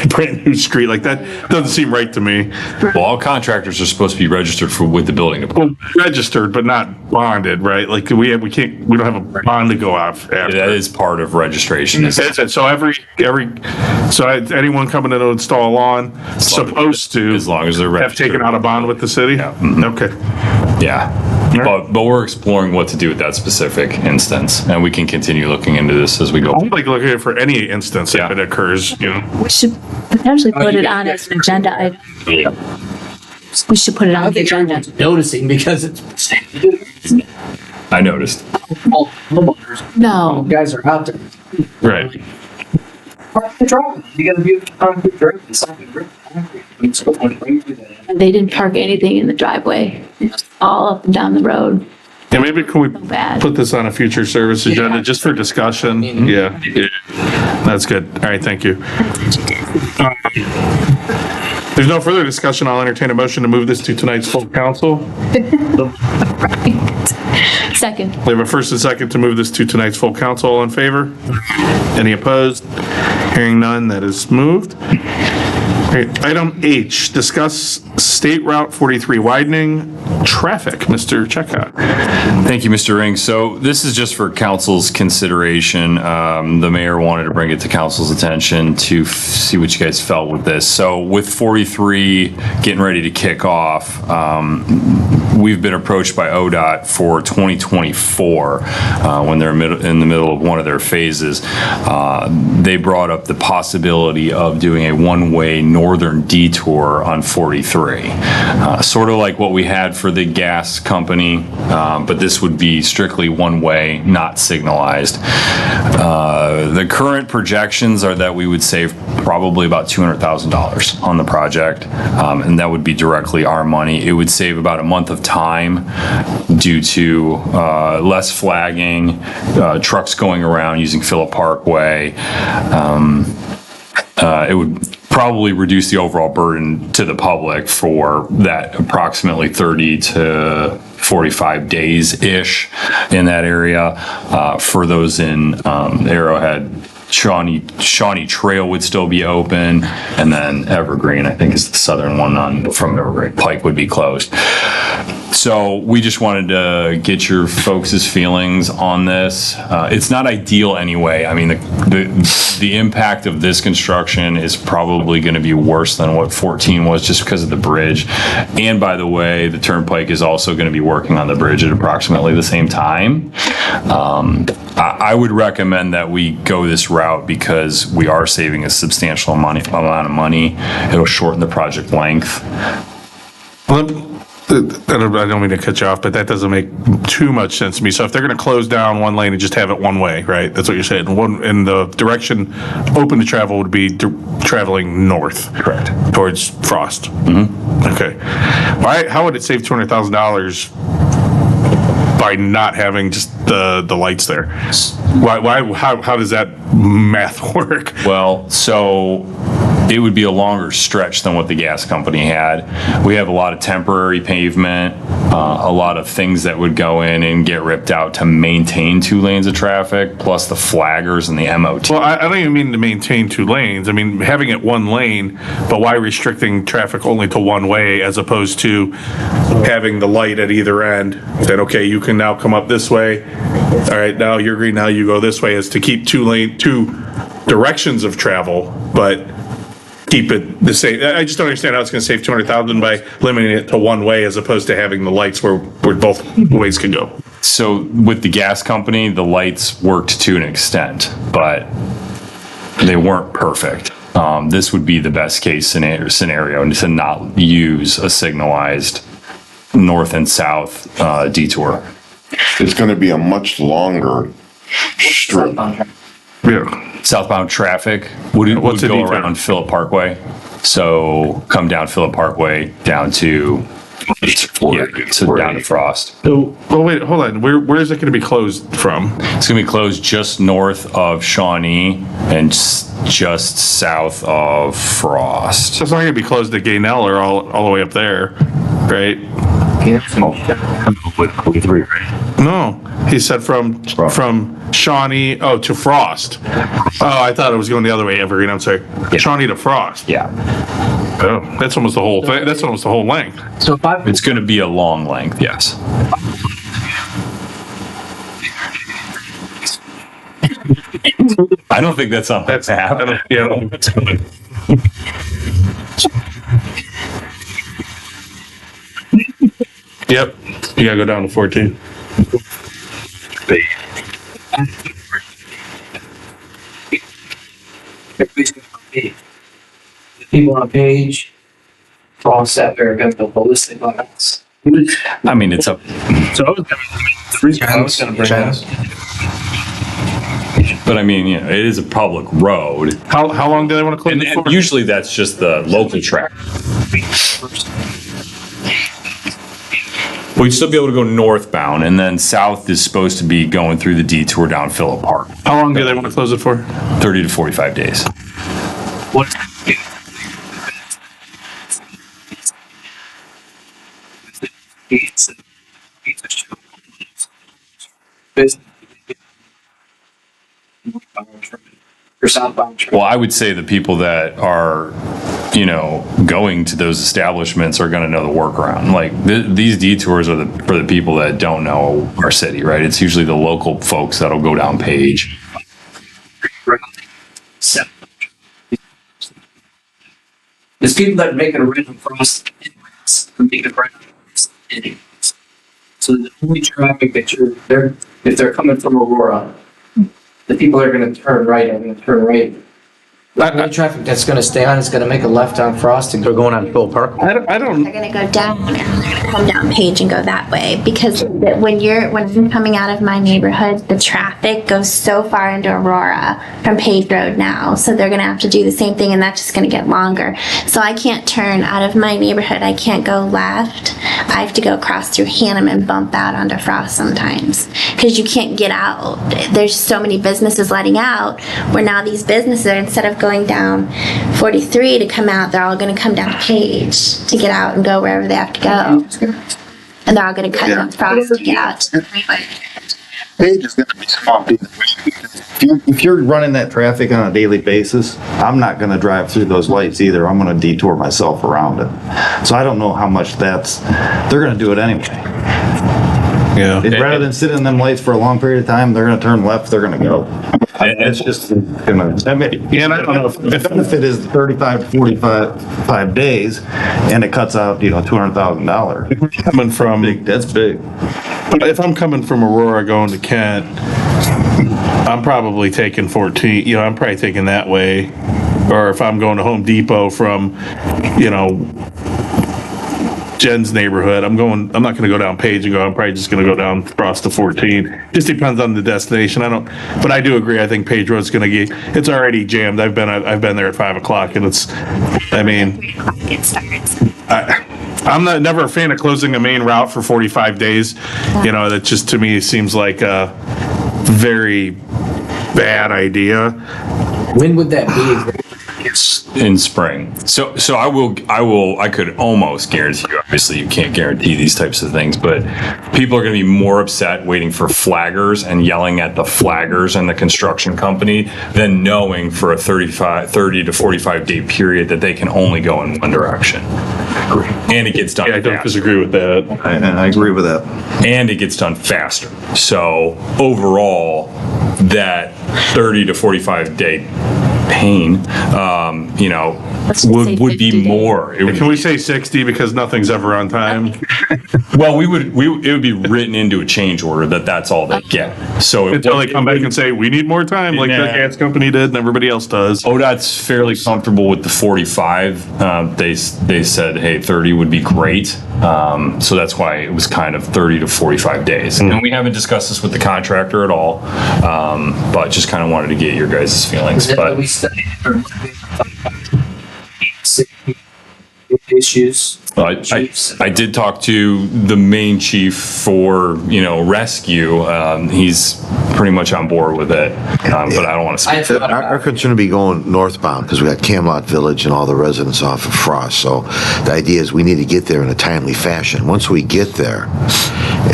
brand new street. Like, that doesn't seem right to me. Well, all contractors are supposed to be registered with the building department. Well, registered, but not bonded, right? Like we don't have a bond to go off after. That is part of registration. So anyone coming in to install a lawn supposed to, as long as they're have taken out a bond with the city? Yeah. Okay. Yeah. But we're exploring what to do with that specific instance, and we can continue looking into this as we go. I'm looking at for any instance if it occurs, We should potentially put it on as an agenda item. We should put it on the agenda. Noticing because it's. I noticed. No. Guys are out there. Right. Park the driveway. You gotta be concrete driveway. It's not concrete. They didn't park anything in the driveway. It's all up and down the road. Yeah, maybe can we bad. put this on a future service agenda just for discussion? Yeah. That's good. All right, thank you. There's no further discussion. I'll entertain a motion to move this to tonight's full council. Second. We have a first and second to move this to tonight's full council. All in favor? Any opposed? Hearing none, that is moved. Great. Item H, discuss State Route 43 widening traffic. Mr. Checkout. Thank you, Mr. Ring. So this is just for council's consideration. The mayor wanted to bring it to council's attention to see what you guys felt with this. So with 43 getting ready to kick off, we've been approached by ODOT for 2024 when they're in the middle of one of their phases. They brought up the possibility of doing a one-way northern detour on 43, sort of like what we had for the gas company, but this would be strictly one way, not signalized. The current projections are that we would save probably about $200,000 on the project, and that would be directly our money. It would save about a month of time due to less flagging, trucks going around using Phillip Parkway. It would probably reduce the overall burden to the public for that approximately 30 to 45 days-ish in that area. For those in Arrowhead, Shawnee Trail would still be open, and then Evergreen, I think, is the southern one from Evergreen. Pike would be closed. So we just wanted to get your folks' feelings on this. It's not ideal anyway. I mean, the impact of this construction is probably going to be worse than what 14 was just because of the bridge. And by the way, the Turnpike is also going to be working on the bridge at approximately the same time. I would recommend that we go this route because we are saving a substantial amount of money. It'll shorten the project length. I don't mean to cut you off, but that doesn't make too much sense to me. So if they're going to close down one lane and just have it one way, right? That's what you're saying. And the direction open to travel would be traveling north. Correct. Towards Frost. Mm-hmm. Okay. How would it save $200,000 by not having just the lights there? How does that math work? Well, so it would be a longer stretch than what the gas company had. We have a lot of temporary pavement, a lot of things that would go in and get ripped out to maintain 2 lanes of traffic, plus the flaggers and the MOT. Well, I don't even mean to maintain 2 lanes. I mean, having it 1 lane, but why restricting traffic only to 1 way as opposed to having the light at either end? That, okay, you can now come up this way. All right, now you're green, now you go this way, is to keep 2 directions of travel, but keep it the same. I just don't understand how it's going to save $200,000 by limiting it to 1 way as opposed to having the lights where both ways can go. So with the gas company, the lights worked to an extent, but they weren't perfect. This would be the best case scenario to not use a signalized north and south detour. It's going to be a much longer strip. Yeah. Southbound traffic would go around Phillip Parkway. So come down Phillip Parkway down to down to Frost. Oh, wait, hold on. Where is it going to be closed from? It's going to be closed just north of Shawnee and just south of Frost. So it's not going to be closed at Gaynell or all the way up there, right? No, he said from Shawnee, to Frost. Oh, I thought it was going the other way, Evergreen, I'm sorry. Yeah. Shawnee to Frost. Yeah. Oh, that's almost the whole thing. That's almost the whole length. So it's going to be a long length, yes. I don't think that's something that's happening. Yeah. Yep, you gotta go down to 14. The people on page, cross that paragraph, the ballistic lines. I mean, it's up. So I was going to bring that. But I mean, it is a public road. How long do they want to close it for? And usually that's just the local track. We'd still be able to go northbound, and then south is supposed to be going through the detour down Phillip Park. How long do they want to close it for? 30 to 45 days. What? Well, I would say the people that are, going to those establishments are going to know the workaround. Like these detours are for the people that don't know our city, right? It's usually the local folks that'll go down Page. There's people that make it a random cross make it right. So the only traffic that if they're coming from Aurora, the people that are going to turn right are going to turn right. The only traffic that's going to stay on is going to make a left on Frost and They're going on Phil Park. I don't. They're going to go down and they're going to come down Page and go that way because when I'm coming out of my neighborhood, the traffic goes so far into Aurora from Page Road now. So they're going to have to do the same thing and that's just going to get longer. So I can't turn out of my neighborhood. I can't go left. I have to go across through Hannum and bump out onto Frost sometimes because you can't get out. There's so many businesses letting out where now these businesses are, instead of going down 43 to come out, they're all going to come down Page to get out and go wherever they have to go. And they're all going to cut down Frost to get out to the freeway. Page is going to be small. If you're running that traffic on a daily basis, I'm not going to drive through those lights either. I'm going to detour myself around it. So I don't know how much they're going to do it anyway. Yeah. Rather than sit in them lights for a long period of time, they're going to turn left, they're going to go. It's just going to, I don't know if the benefit is 35 to 45 days and it cuts out, $200,000. Coming from, That's big. but if I'm coming from Aurora going to Kent, I'm probably taking 14, I'm probably taking that way. Or if I'm going to Home Depot from, Jen's neighborhood, I'm not going to go down Page and go, I'm probably just going to go down across to 14. Just depends on the destination. But I do agree. I think Page Road's going to it's already jammed. I've been there at 5:00 and I'm never a fan of closing a main route for 45 days. That just to me seems like a very bad idea. When would that be? in spring. So I could almost guarantee you, obviously you can't guarantee these types of things, but people are going to be more upset waiting for flaggers and yelling at the flaggers and the construction company than knowing for a 30 to 45 day period that they can only go in one direction. And it gets done. Yeah, I don't disagree with that. I agree with that. And it gets done faster. So overall, that 30 to 45 day pain, would be more. Can we say 60 because nothing's ever on time? Well, it would be written into a change order that's all they get. So until they come back and say, we need more time, like the gas company did and everybody else does. ODOT's fairly comfortable with the 45. They said, hey, 30 would be great. So that's why it was kind of 30 to 45 days. And we haven't discussed this with the contractor at all, but just kind of wanted to get your guys' feelings. But we studied issues. I did talk to the main chief for, rescue. He's pretty much on board with it, but I don't want to speak. Our concern would be going northbound because we got Camelot Village and all the residents off of Frost. So the idea is we need to get there in a timely fashion. Once we get there,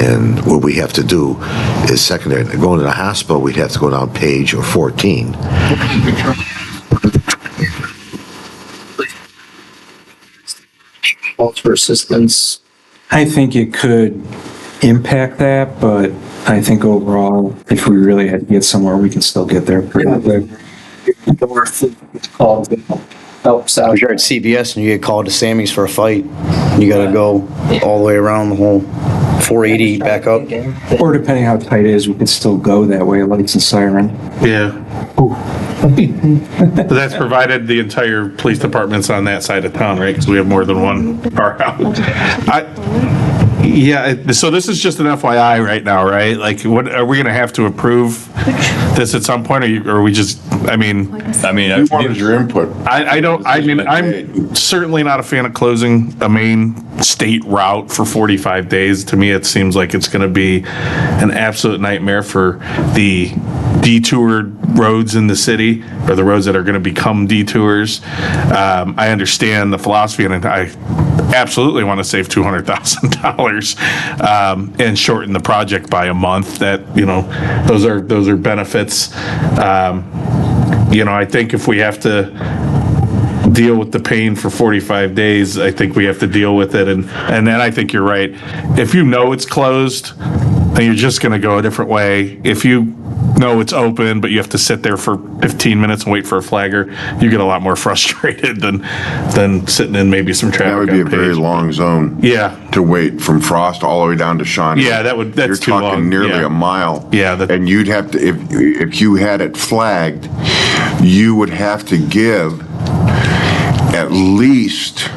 and what we have to do is secondary. Going to the hospital, we'd have to go down Page or 14. Calls for assistance. I think it could impact that, but I think overall, if we really had to get somewhere, we can still get there pretty quick. North, it's called helps out. If you're at CBS and you get called to Sammy's for a fight, you gotta go all the way around the whole 480 back up. Or depending how tight it is, we could still go that way, lights and siren. Yeah. But that's provided the entire police department's on that side of town, right? Because we have more than one car out. So this is just an FYI right now, right? Like, what are we going to have to approve this at some point, or are we just? I mean, what is your input? I'm certainly not a fan of closing a main state route for 45 days. To me, it seems like it's going to be an absolute nightmare for the detoured roads in the city, or the roads that are going to become detours. I understand the philosophy, and I absolutely want to save $200,000 and shorten the project by a month. That those are benefits. I think if we have to deal with the pain for 45 days, I think we have to deal with it. And then I think you're right. If you know it's closed, and you're just going to go a different way. If you know it's open, but you have to sit there for 15 minutes and wait for a flagger, you get a lot more frustrated than sitting in maybe some traffic. That would be a very long zone. Yeah. To wait from Frost all the way down to Shawnee. Yeah, that's You're too talking long. nearly a mile. Yeah. And you'd have to, if you had it flagged, you would have to give at least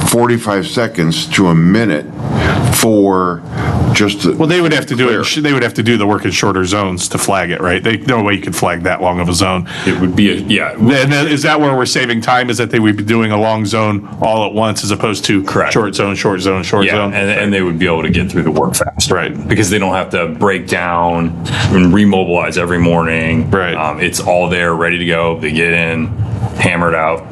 45 seconds to a minute for just the. Well, they would have to do it. They would have to do the work in shorter zones to flag it, right? No way you could flag that long of a zone. It would be And then, is that where we're saving time? Is that they would be doing a long zone all at once as opposed to short zone, short zone, short zone? And they would be able to get through the work fast, right? Because they don't have to break down and remobilize every morning. Right. It's all there, ready to go. They get in, hammer it out.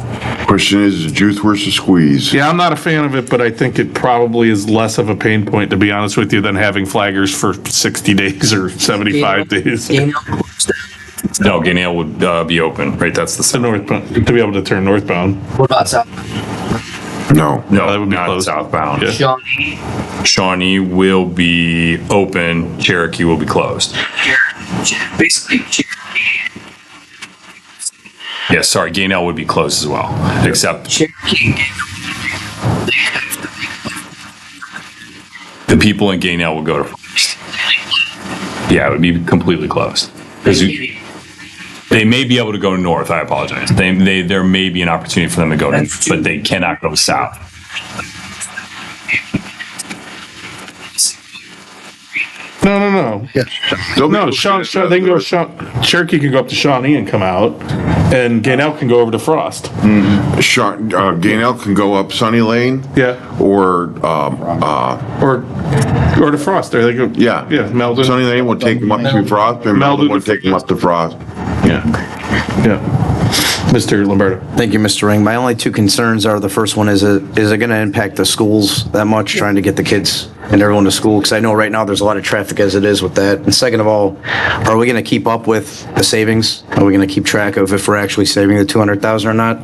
Question is juice worth the squeeze? Yeah, I'm not a fan of it, but I think it probably is less of a pain point, to be honest with you, than having flaggers for 60 days or 75 days. No, Gainell would be open, right? That's the northbound, to be able to turn northbound. What about south? No, that would be not southbound. Yeah. Shawnee will be open. Cherokee will be closed. Basically, Yeah, sorry, Gainell would be closed as well, except the people in Gainell would go to Frost. Yeah, it would be completely closed. They may be able to go north. I apologize. There may be an opportunity for them to go north, but they cannot go south. No. Yeah. No, they can go. Cherokee can go up to Shawnee and come out, and Gainell can go over to Frost. Gainell can go up Sunny Lane. Yeah. Or to Frost. There they go. Yeah. Meldon. Sunny Lane will take them up to Frost, and Meldon will take them up to Frost. Yeah. Mr. Lombardo. Thank you, Mr. Ring. My only two concerns are, the first one is it going to impact the schools that much, trying to get the kids and everyone to school? Because I know right now there's a lot of traffic as it is with that. And second of all, are we going to keep up with the savings? Are we going to keep track of if we're actually saving the 200,000 or not?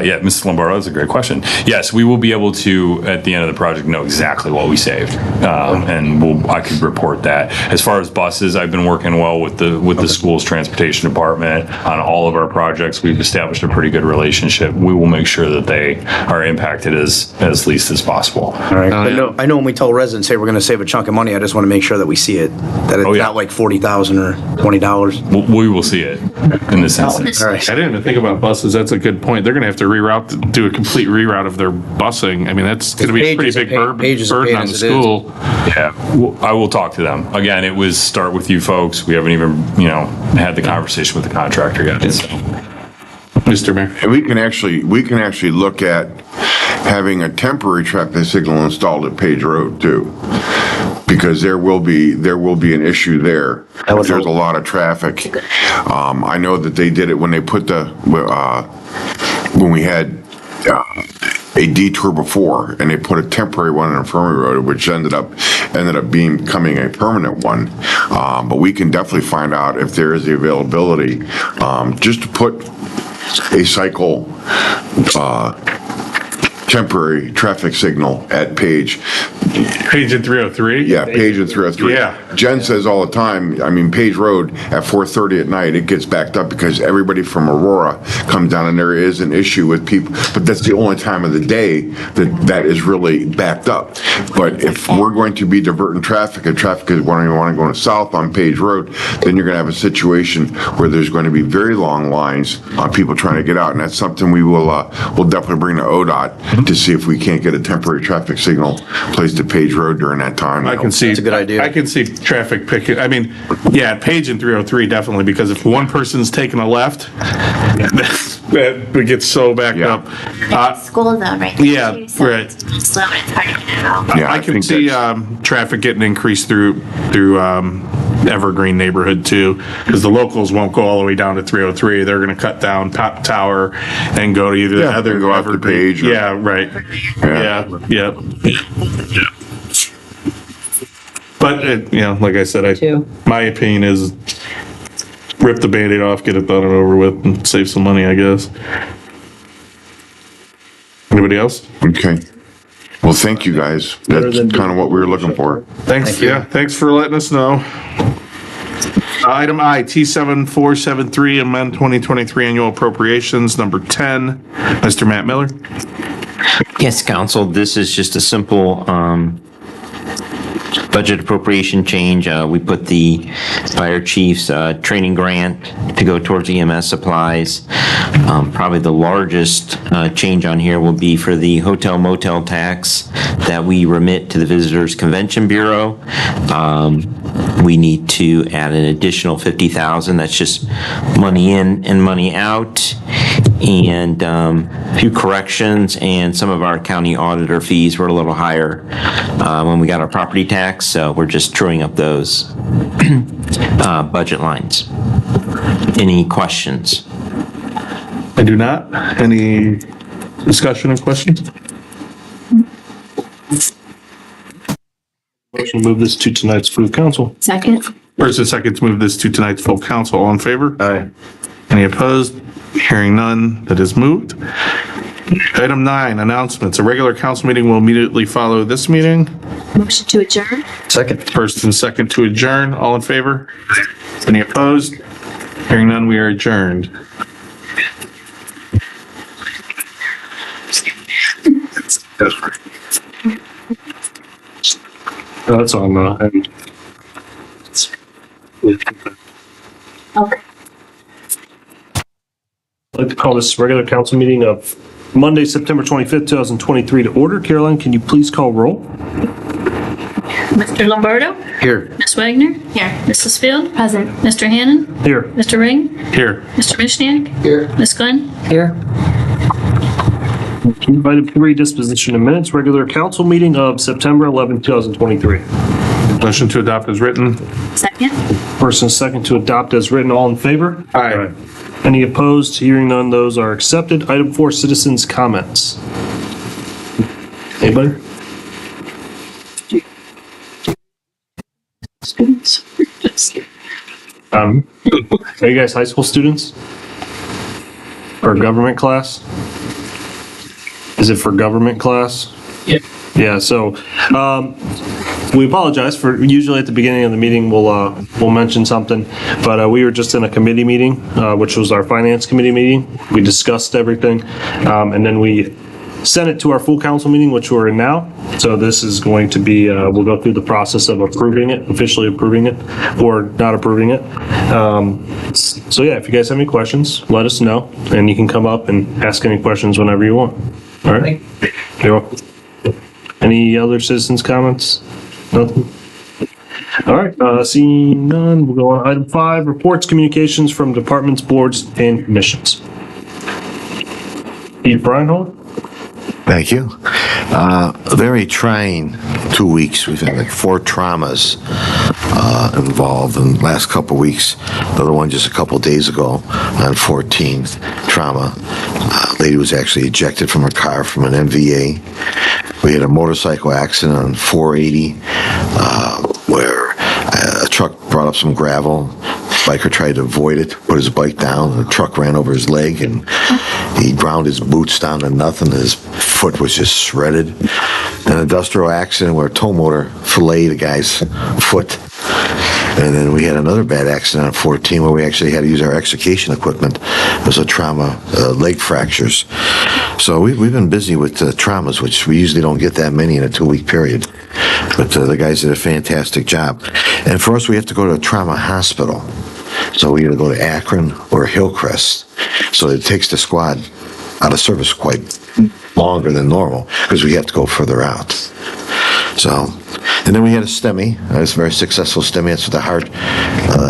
Yeah, Mrs. Lombardo, that's a great question. Yes, we will be able to, at the end of the project, know exactly what we saved. And I could report that. As far as buses, I've been working well with the school's transportation department on all of our projects. We've established a pretty good relationship. We will make sure that they are impacted as least as possible. All right. I know when we tell residents, hey, we're going to save a chunk of money, I just want to make sure that we see it, that it's not like $40,000 or $20. We will see it in this instance. All right. I didn't even think about buses. That's a good point. They're going to have to do a complete reroute of their busing. I mean, that's going to be a pretty big burden on the school. Yeah, I will talk to them. Again, it was start with you folks. We haven't even, had the conversation with the contractor yet. So. Mr. Mayor. And we can actually look at having a temporary traffic signal installed at Page Road too, because there will be an issue there if there's a lot of traffic. I know that they did it when they put when we had a detour before, and they put a temporary one on Infirmary Road, which ended up becoming a permanent one. But we can definitely find out if there is the availability, just to put a cycle temporary traffic signal at Page and 303? Yeah, Page and 303. Yeah. Jen says all the time, I mean, Page Road at 4:30 at night, it gets backed up because everybody from Aurora comes down, and there is an issue with people, but that's the only time of the day that is really backed up. But if we're going to be diverting traffic, and traffic is wanting to go south on Page Road, then you're going to have a situation where there's going to be very long lines on people trying to get out, and that's something we'll definitely bring to ODOT to see if we can't get a temporary traffic signal placed at Page Road during that time. I can see. It's a good idea. I can see traffic picking. I mean, yeah, Page and 303 definitely, because if one person's taking a left, that gets so backed up. School zone right now. Yeah, too, so right. It's slow and it's hard to get out. Yeah, I can see traffic getting increased through Evergreen neighborhood too, because the locals won't go all the way down to 303. They're going to cut down Top Tower and go to either the other go out to Page. Yeah, right. Yeah. But like I said, my opinion is rip the Band-Aid off, get it done and over with, and save some money, I guess. Anybody else? Okay. Well, thank you guys. That's kind of what we were looking for. Thanks. Thanks for letting us know. Item I, T7473, amend 2023 annual appropriations, number 10. Mr. Matt Miller. Yes, Council, this is just a simple budget appropriation change. We put the fire chief's training grant to go towards EMS supplies. Probably the largest change on here will be for the hotel motel tax that we remit to the Visitors Convention Bureau. We need to add an additional $50,000. That's just money in and money out. And a few corrections, and some of our county auditor fees were a little higher when we got our property tax, so we're just truing up those budget lines. Any questions? I do not. Any discussion or questions? Motion to move this to tonight's full council. Second. First and second to move this to tonight's full council. All in favor? Aye. Any opposed? Hearing none, that is moved. Item 9, announcements. A regular council meeting will immediately follow this meeting. Motion to adjourn. Second. First and second to adjourn. All in favor? Any opposed? Hearing none, we are adjourned. That's on, and Okay. I'd like to call this regular council meeting of Monday, September 25th, 2023 to order. Caroline, can you please call roll? Mr. Lombardo? Here. Ms. Wagner? Here. Mrs. Field? Present. Mr. Hannan? Here. Mr. Ring? Here. Mr. Mishniak? Here. Ms. Glenn? Here. Item 3, disposition of minutes, regular council meeting of September 11th, 2023. Motion to adopt as written. Second? First and second to adopt as written. All in favor? Aye. Any opposed? Hearing none, those are accepted. Item 4, citizens' comments. Anybody? Are you guys high school students? Or government class? Is it for government class? Yeah. Yeah, so, we apologize for, usually at the beginning of the meeting, we'll mention something, but we were just in a committee meeting, which was our finance committee meeting. We discussed everything, and then we sent it to our full council meeting, which we're in now. So this is going to be, we'll go through the process of approving it, officially approving it, or not approving it. So yeah, if you guys have any questions, let us know, and you can come up and ask any questions whenever you want. All right? You're welcome. Any other citizens' comments? Nothing? All right, seeing none, we'll go on item 5, reports, communications from departments, boards, and commissions. Steve Reinhold? Thank you. Very trying 2 weeks. We've had like 4 traumas involved in the last couple weeks. Another one just a couple days ago on 14th, trauma. Lady was actually ejected from her car from an MVA. We had a motorcycle accident on 480 where a truck brought up some gravel. Biker tried to avoid it, put his bike down, and the truck ran over his leg, and he ground his boots down to nothing. His foot was just shredded. An industrial accident where a tow motor filleted a guy's foot. And then we had another bad accident on 14 where we actually had to use our extrication equipment. It was a trauma, leg fractures. So we've been busy with traumas, which we usually don't get that many in a 2-week period. But the guys did a fantastic job. And for us, we have to go to a trauma hospital. So we either go to Akron or Hillcrest. So it takes the squad out of service quite longer than normal because we have to go further out. So, and then we had a STEMI. It was a very successful STEMI. That's what the heart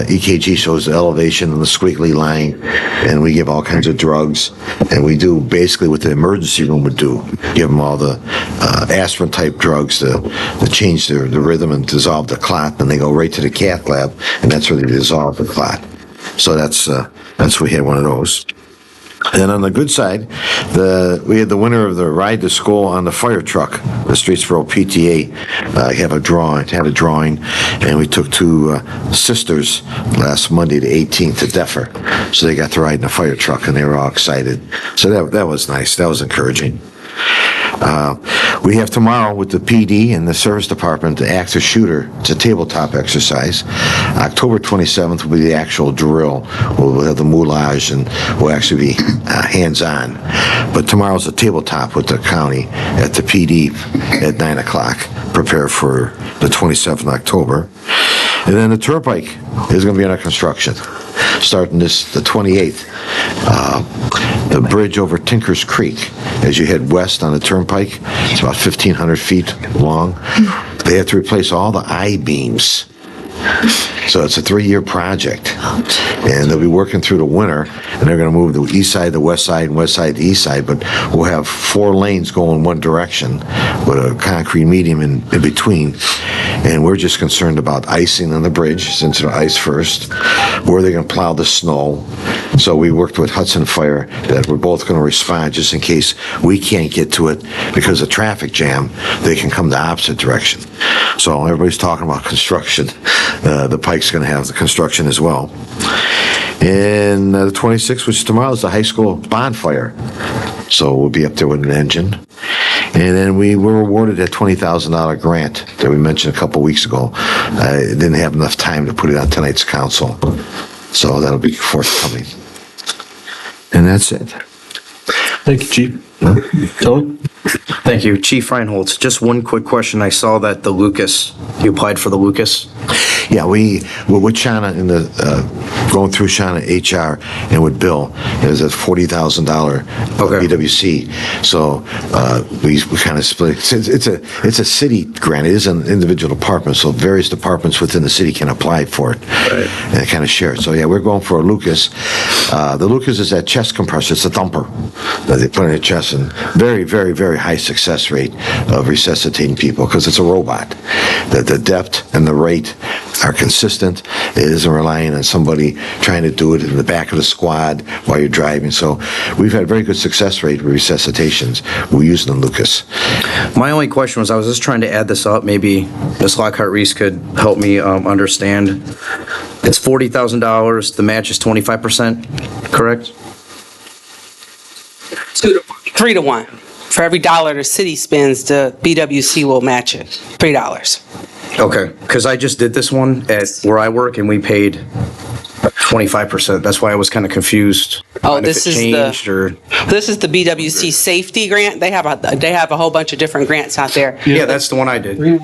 EKG shows the elevation and the squiggly line. And we give all kinds of drugs. And we do basically what the emergency room would do. Give them all the aspirin type drugs to change the rhythm and dissolve the clot. And they go right to the cath lab. And that's where they dissolve the clot. So we had one of those. And then on the good side, we had the winner of the ride to school on the fire truck. The Streetsboro PTA had a drawing, and we took 2 sisters last Monday, the 18th, to Deffer. So they got to ride in the fire truck, and they were all excited. So that was nice. That was encouraging. We have tomorrow with the PD and the service department the active shooter. It's a tabletop exercise. October 27th will be the actual drill. We'll have the moulage and we'll actually be hands-on. But tomorrow's a tabletop with the county at the PD at 9 o'clock. Prepare for the 27th of October. And then the turnpike is going to be under construction. Starting the 28th. The bridge over Tinker's Creek, as you head west on the turnpike, it's about 1,500 feet long. They have to replace all the I-beams. So it's a 3-year project. And they'll be working through the winter, and they're going to move the east side, the west side, and west side, the east side, but we'll have 4 lanes going one direction with a concrete medium in between. And we're just concerned about icing on the bridge, since it'll ice first. Where are they going to plow the snow? So we worked with Hudson Fire that we're both going to respond just in case we can't get to it because of traffic jam. They can come the opposite direction. So everybody's talking about construction. The pike's going to have the construction as well. And the 26th, which is tomorrow, is the high school bonfire. So we'll be up there with an engine. And then we were awarded that $20,000 grant that we mentioned a couple weeks ago. I didn't have enough time to put it on tonight's council. So that'll be forthcoming. And that's it. Thank you, Chief. Tony? Thank you. Chief Reinholtz, just one quick question. I saw that the Lucas, you applied for the Lucas? Yeah, we're with Shauna in the, going through Shauna HR and with Bill, it was a $40,000 BWC. So we kind of split. It's a city grant. It is an individual department, so various departments within the city can apply for it and kind of share it. So yeah, we're going for a Lucas. The Lucas is that chest compressor. It's a thumper that they put in your chest, and very, very, very high success rate of resuscitating people because it's a robot. The depth and the rate are consistent. It isn't relying on somebody trying to do it in the back of the squad while you're driving. So we've had a very good success rate with resuscitations. We're using the Lucas. My only question was, I was just trying to add this up. Maybe Ms. Lockhart-Reese could help me understand. It's $40,000. The match is 25%, correct? 3 to 1. For every dollar the city spends, the BWC will match it. $3. Okay, because I just did this one at where I work, and we paid 25%. That's why I was kind of confused. Oh, on if this it is changed or... This is the BWC safety grant. They have a whole bunch of different grants out there. Yeah, that's the one I did. 3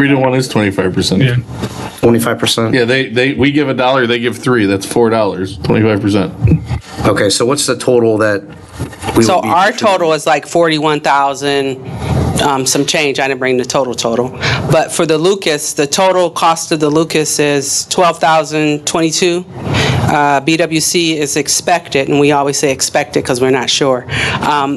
to 1 is 25%. Yeah. 25%? Yeah, we give $1, they give $3. That's $4, 25%. Okay, so what's the total that we So would be... our total is like 41,000, some change. I didn't bring the total. But for the Lucas, the total cost of the Lucas is $12,022. BWC is expected, and we always say expected because we're not sure.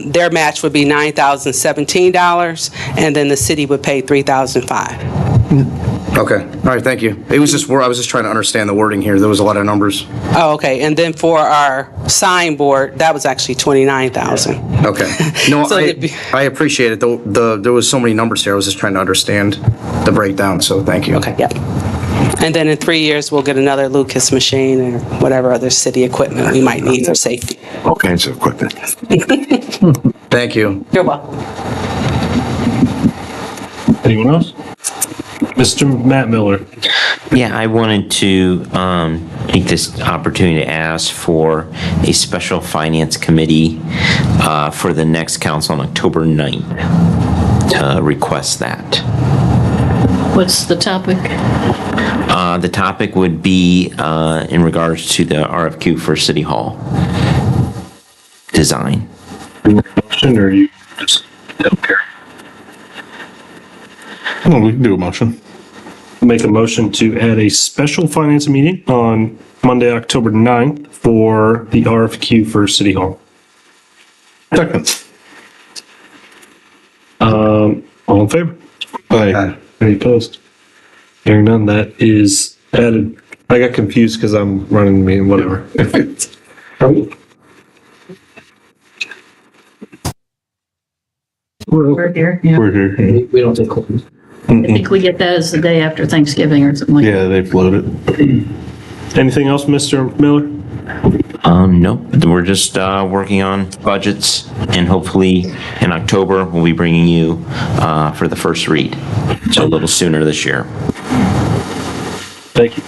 Their match would be $9,017, and then the city would pay $3,005. Okay, all right, thank you. It was just where I was just trying to understand the wording here. There was a lot of numbers. Oh, okay. And then for our signboard, that was actually $29,000. Okay. No, So I appreciate it. There was so many numbers here. I was just trying to understand the breakdown, so thank you. Okay, yep. And then in 3 years, we'll get another Lucas machine or whatever other city equipment we might need for safety. All kinds of equipment. Thank you. You're welcome. Anyone else? Mr. Matt Miller. Yeah, I wanted to take this opportunity to ask for a special finance committee for the next council on October 9th to request that. What's the topic? The topic would be in regards to the RFQ for City Hall design. Motion, or you just don't care? Well, we can do a motion. Make a motion to add a special finance meeting on Monday, October 9th for the RFQ for City Hall. Second. All in favor? Aye. Any opposed? Hearing none, that is added. I got confused because I'm running the meeting, whatever. We're here, yeah. We're here. We don't take calls. I think we get that as the day after Thanksgiving or something like that. Yeah, they floated. Anything else, Mr. Miller? No, we're just working on budgets, and hopefully in October, we'll be bringing you for the first read. So a little sooner this year. Thank you.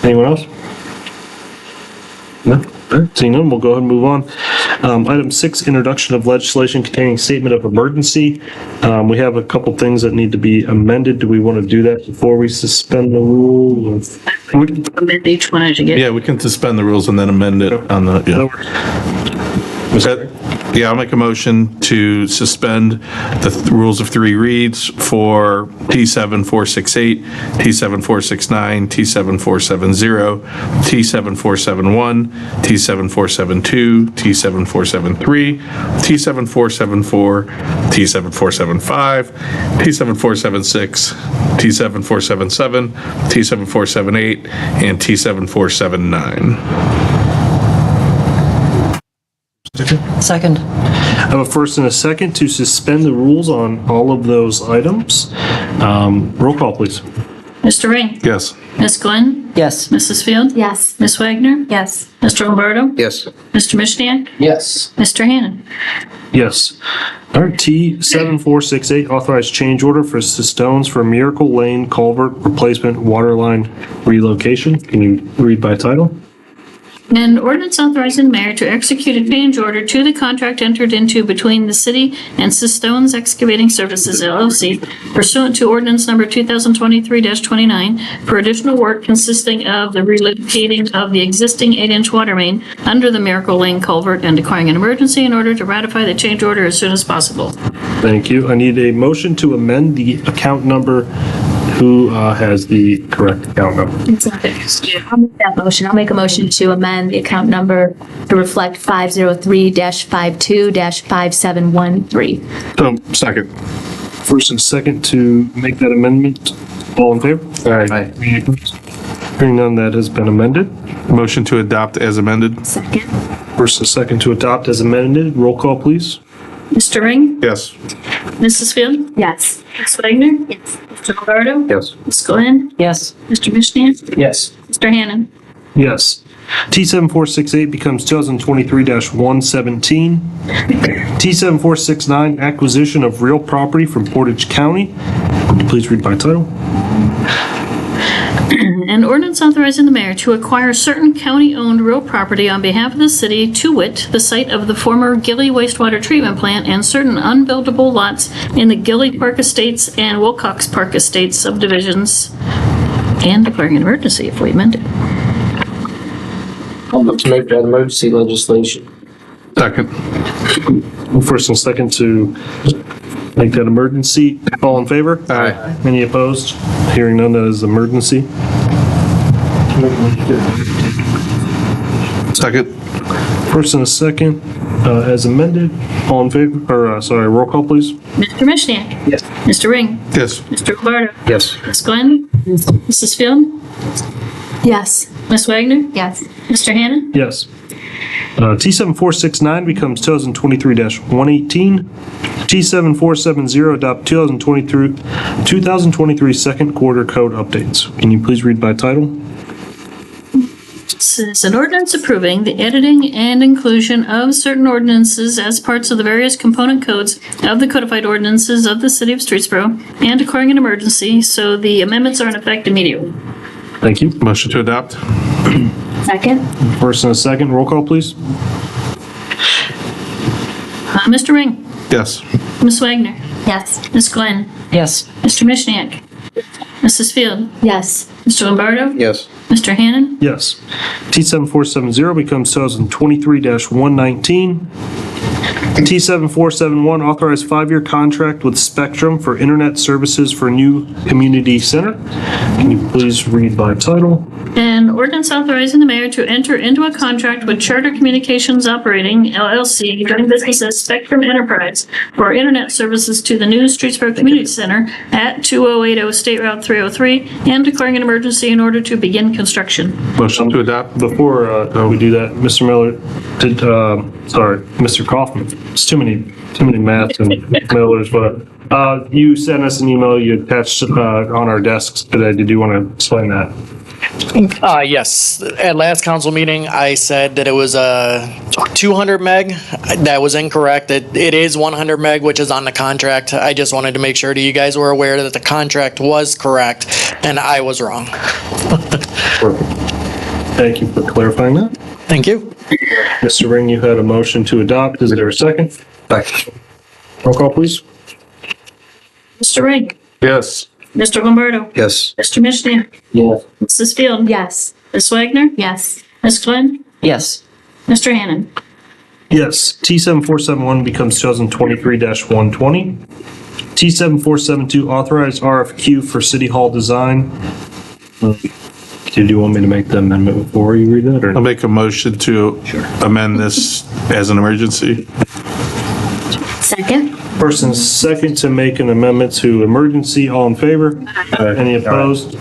Anyone else? No? Seeing none, we'll go ahead and move on. Item 6, introduction of legislation containing statement of emergency. We have a couple things that need to be amended. Do we want to do that before we suspend the rule? Amend each one as you get. Yeah, we can suspend the rules and then amend it on the, yeah, I'll make a motion to suspend the rules of 3 reads for T7468, T7469, T7470, T7471, T7472, T7473, T7474, T7475, T7476, T7477, T7478, and T7479. Second. I have a first and a second to suspend the rules on all of those items. Roll call, please. Mr. Ring? Yes. Miss Glenn? Yes. Mrs. Field? Yes. Miss Wagner? Yes. Mr. Lombardo? Yes. Mr. Mishniak? Yes. Mr. Hannan? Yes. All right, T7468, authorized change order for stones for Miracle Lane culvert replacement waterline relocation. Can you read by title? An ordinance authorizing the mayor to execute a change order to the contract entered into between the city and Sistones Excavating Services LLC pursuant to ordinance number 2023-29 for additional work consisting of the relocating of the existing 8-inch water main under the Miracle Lane culvert and declaring an emergency in order to ratify the change order as soon as possible. Thank you. I need a motion to amend the account number Who has the correct account number? I'll make that motion. I'll make a motion to amend the account number to reflect 503-52-5713. Second. First and second to make that amendment. All in favor? Aye. Hearing none, that has been amended. Motion to adopt as amended? Second. First and second to adopt as amended. Roll call, please. Mr. Ring? Yes. Mrs. Field? Yes. Ms. Wagner? Yes. Mr. Lombardo? Yes. Ms. Glenn? Yes. Mr. Mishniak? Yes. Mr. Hannan? Yes. T7468 becomes 2023-117. T7469, acquisition of real property from Portage County. Would you please read by title? An ordinance authorizing the mayor to acquire certain county-owned real property on behalf of the city, to wit, the site of the former Gilly wastewater treatment plant and certain unbuildable lots in the Gilly Park Estates and Wilcox Park Estates subdivisions, and declaring an emergency if we amend it. I'll look to make that emergency legislation. Second. First and second to make that emergency. All in favor? Aye. Any opposed? Hearing none, that is emergency. Second. First and a second, as amended. All in favor, roll call, please. Mr. Mishniak? Yes. Mr. Ring? Yes. Mr. Lombardo? Yes. Ms. Glenn? Mrs. Field? Yes. Ms. Wagner? Yes. Mr. Hannan? Yes. T7469 becomes 2023-118. T7470 adopt 2023 second quarter code updates. Can you please read by title? This is an ordinance approving the editing and inclusion of certain ordinances as parts of the various component codes of the codified ordinances of the city of Streetsboro and declaring an emergency, so the amendments are in effect immediately. Thank you. Motion to adopt? Second. First and a second, roll call, please. Mr. Ring? Yes. Ms. Wagner? Yes. Ms. Glenn? Yes. Mr. Mishniak? Mrs. Field? Yes. Mr. Lombardo? Yes. Mr. Hannan? Yes. T7470 becomes 2023-119. T7471 authorized 5-year contract with Spectrum for internet services for new community center. Can you please read by title? An ordinance authorizing the mayor to enter into a contract with Charter Communications Operating LLC, doing business as Spectrum Enterprise, for internet services to the new Streetsboro Community Center at 2080 State Route 303, and declaring an emergency in order to begin construction. Motion to adopt. Before we do that, Mr. Miller, Mr. Kaufman. It's too many Matts and Millers, but you sent us an email you attached on our desks today. Did you want to explain that? Yes. At last council meeting, I said that it was 200 meg. That was incorrect. It is 100 meg, which is on the contract. I just wanted to make sure that you guys were aware that the contract was correct and I was wrong. Perfect. Thank you for clarifying that. Thank you. Mr. Ring, you had a motion to adopt. Is there a second? Second. Roll call, please. Mr. Ring? Yes. Mr. Lombardo? Yes. Mr. Mishniak? Yes. Mrs. Field? Yes. Ms. Wagner? Yes. Ms. Glenn? Yes. Mr. Hannan? Yes. T7471 becomes 2023-120. T7472 authorized RFQ for City Hall design. Did you want me to make the amendment before you read that? Or? I'll make a motion to amend this as an emergency. Second. First and second to make an amendment to emergency. All in favor? Any opposed?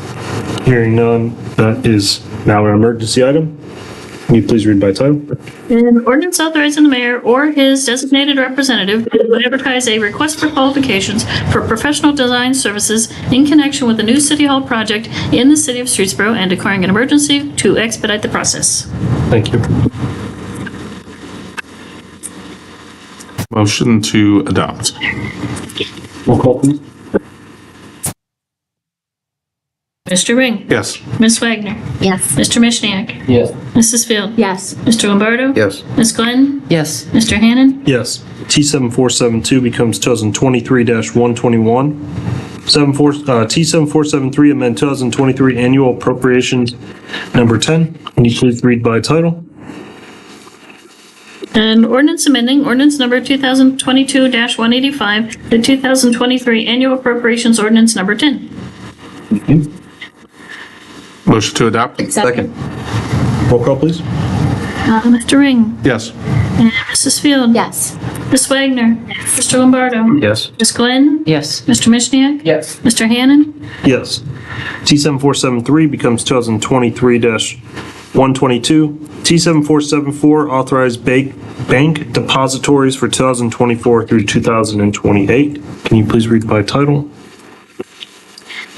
Hearing none, that is now an emergency item. Can you please read by title? An ordinance authorizing the mayor or his designated representative to advertise a request for qualifications for professional design services in connection with the new City Hall project in the city of Streetsboro and declaring an emergency to expedite the process. Thank you. Motion to adopt. Roll call, please. Mr. Ring? Yes. Ms. Wagner? Yes. Mr. Mishniak? Yes. Mrs. Field? Yes. Mr. Lombardo? Yes. Ms. Glenn? Yes. Mr. Hannan? Yes. T7472 becomes 2023-121. T7473 amend 2023 annual appropriations number 10. Can you please read by title? An ordinance amending ordinance number 2022-185, the 2023 annual appropriations ordinance number 10. Motion to adopt? Second. Roll call, please. Mr. Ring. Yes. And Mrs. Field. Yes. Ms. Wagner. Mr. Lombardo. Yes. Ms. Glenn. Yes. Mr. Mishniak. Yes. Mr. Hannon. Yes. T7473 becomes 2023-122. T7474 authorized bank depositories for 2024 through 2028. Can you please read by title?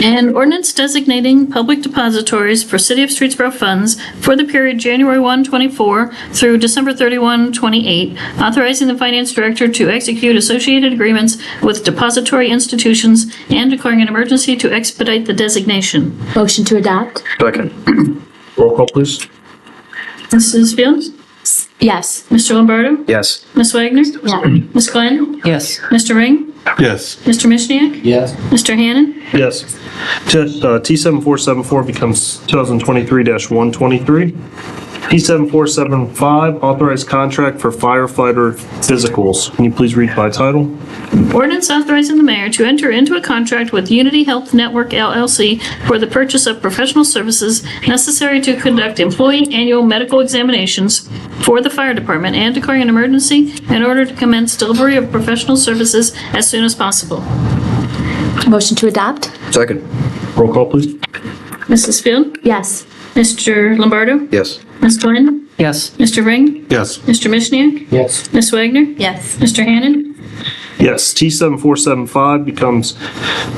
An ordinance designating public depositories for City of Streetsboro funds for the period January 1, 24 through December 31, 28, authorizing the finance director to execute associated agreements with depository institutions and declaring an emergency to expedite the designation. Motion to adopt? Second. Roll call, please. Mrs. Fields? Yes. Mr. Lombardo? Yes. Ms. Wagner? Yeah. Ms. Glenn? Yes. Mr. Ring? Yes. Mr. Mishniak? Yes. Mr. Hannon? Yes. T7474 becomes 2023-123. T7475 authorized contract for firefighter physicals. Can you please read by title? Ordinance authorizing the mayor to enter into a contract with Unity Health Network LLC for the purchase of professional services necessary to conduct employee annual medical examinations for the fire department and declaring an emergency in order to commence delivery of professional services as soon as possible. Motion to adopt? Second. Roll call, please. Mrs. Field? Yes. Mr. Lombardo? Yes. Ms. Glenn? Yes. Mr. Ring? Yes. Mr. Mishniak? Yes. Ms. Wagner? Yes. Mr. Hannon? Yes. T7475 becomes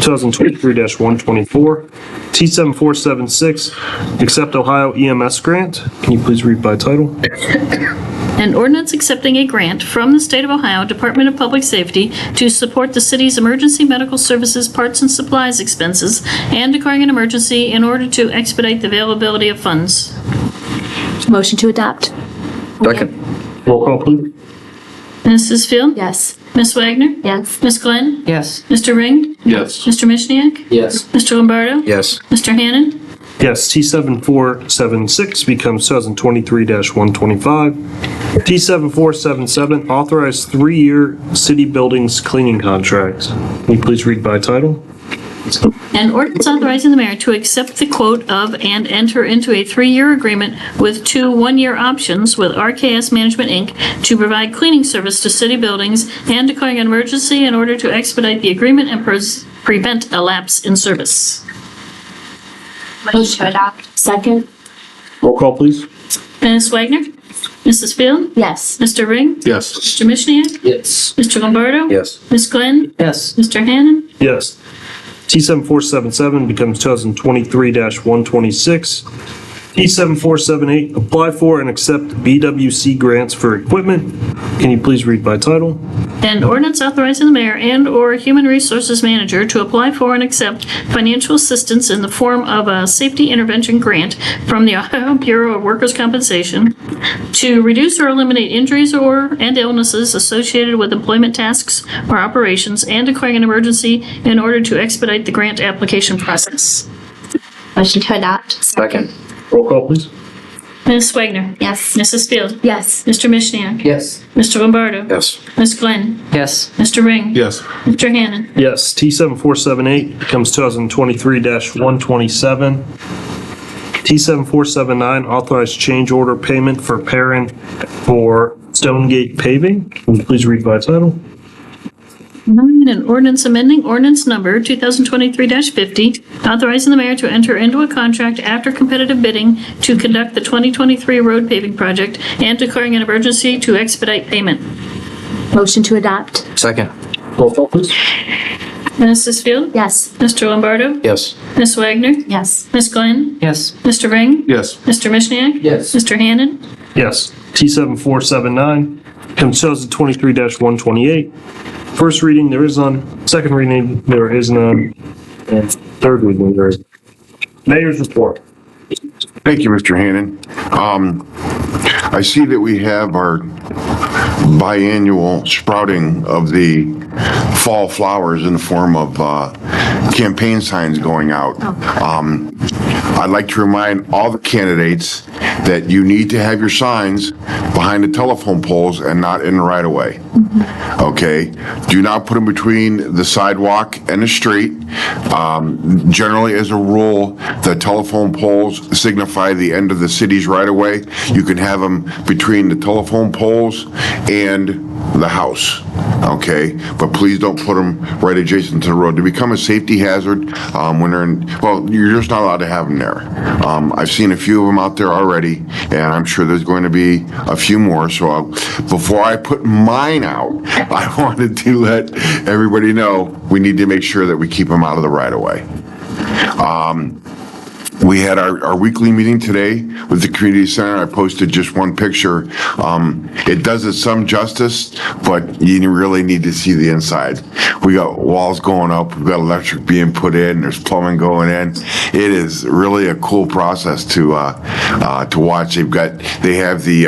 2023-124. T7476, accept Ohio EMS grant. Can you please read by title? An ordinance accepting a grant from the State of Ohio Department of Public Safety to support the city's emergency medical services parts and supplies expenses and declaring an emergency in order to expedite the availability of funds. Motion to adopt? Second. Roll call, please. Mrs. Field? Yes. Ms. Wagner? Yes. Ms. Glenn? Yes. Mr. Ring? Yes. Mr. Mishniak? Yes. Mr. Lombardo? Yes. Mr. Hannon? Yes. T7476 becomes 2023-125. T7477, authorized 3-year city buildings cleaning contract. Can you please read by title? An ordinance authorizing the mayor to accept the quote of and enter into a 3-year agreement with 2 one-year options with RKS Management, Inc. to provide cleaning service to city buildings and declaring an emergency in order to expedite the agreement and prevent a lapse in service. Motion to adopt. Second? Roll call, please. Ms. Wagner? Mrs. Field? Yes. Mr. Ring? Yes. Mr. Mishniak? Yes. Mr. Lombardo? Yes. Ms. Glenn? Yes. Mr. Hannon? Yes. T7477 becomes 2023-126. T7478, apply for and accept BWC grants for equipment. Can you please read by title? An ordinance authorizing the mayor and/or human resources manager to apply for and accept financial assistance in the form of a safety intervention grant from the Ohio Bureau of Workers' Compensation to reduce or eliminate injuries and illnesses associated with employment tasks or operations and declaring an emergency in order to expedite the grant application process. Motion to adopt. Second. Roll call, please. Ms. Wagner. Yes. Mrs. Field. Yes. Mr. Mishniak. Yes. Mr. Lombardo. Yes. Ms. Glenn. Yes. Mr. Ring. Yes. Mr. Hannon. Yes. T7478 becomes 2023-127. T7479, authorized change order payment for Perrin for Stonegate paving. Can you please read by title? An ordinance amending ordinance number 2023-50, authorizing the mayor to enter into a contract after competitive bidding to conduct the 2023 road paving project and declaring an emergency to expedite payment. Motion to adopt? Second. Roll call, please. Mrs. Field? Yes. Mr. Lombardo? Yes. Ms. Wagner? Yes. Ms. Glenn? Yes. Mr. Ring? Yes. Mr. Mishniak? Yes. Mr. Hannon? Yes. T7479 becomes 2023-128. First reading, there is none. Second reading, there is none. And third reading, there is. Mayor's report. Thank you, Mr. Hannon. I see that we have our biannual sprouting of the fall flowers in the form of campaign signs going out. I'd like to remind all the candidates that you need to have your signs behind the telephone poles and not in the right of way. Okay? Do not put them between the sidewalk and the street. Generally, as a rule, the telephone poles signify the end of the city's right of way. You can have them between the telephone poles and the house, okay? But please don't put them right adjacent to the road. They become a safety hazard when they're in, well, you're just not allowed to have them there. I've seen a few of them out there already, and I'm sure there's going to be a few more. So before I put mine out, I wanted to let everybody know we need to make sure that we keep them out of the right of way. We had our weekly meeting today with the community center. I posted just one picture. It does it some justice, but you really need to see the inside. We got walls going up, we've got electric being put in, there's plumbing going in. It is really a cool process to watch. They have the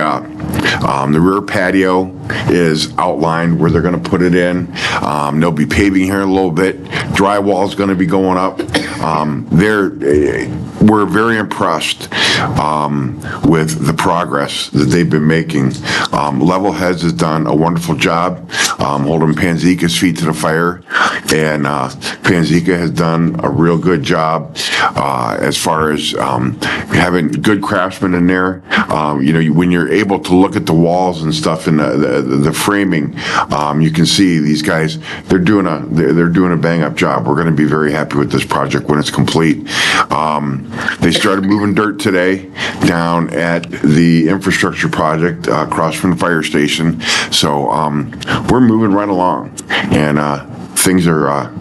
rear patio is outlined where they're going to put it in. They'll be paving here in a little bit. Drywall is going to be going up. We're very impressed with the progress that they've been making. Level Heads has done a wonderful job holding Panzica's feet to the fire, and Panzica has done a real good job as far as having good craftsmen in there. When you're able to look at the walls and stuff and the framing, you can see these guys. They're doing a bang up job. We're going to be very happy with this project when it's complete. They started moving dirt today down at the infrastructure project across from the fire station. So we're moving right along, and things are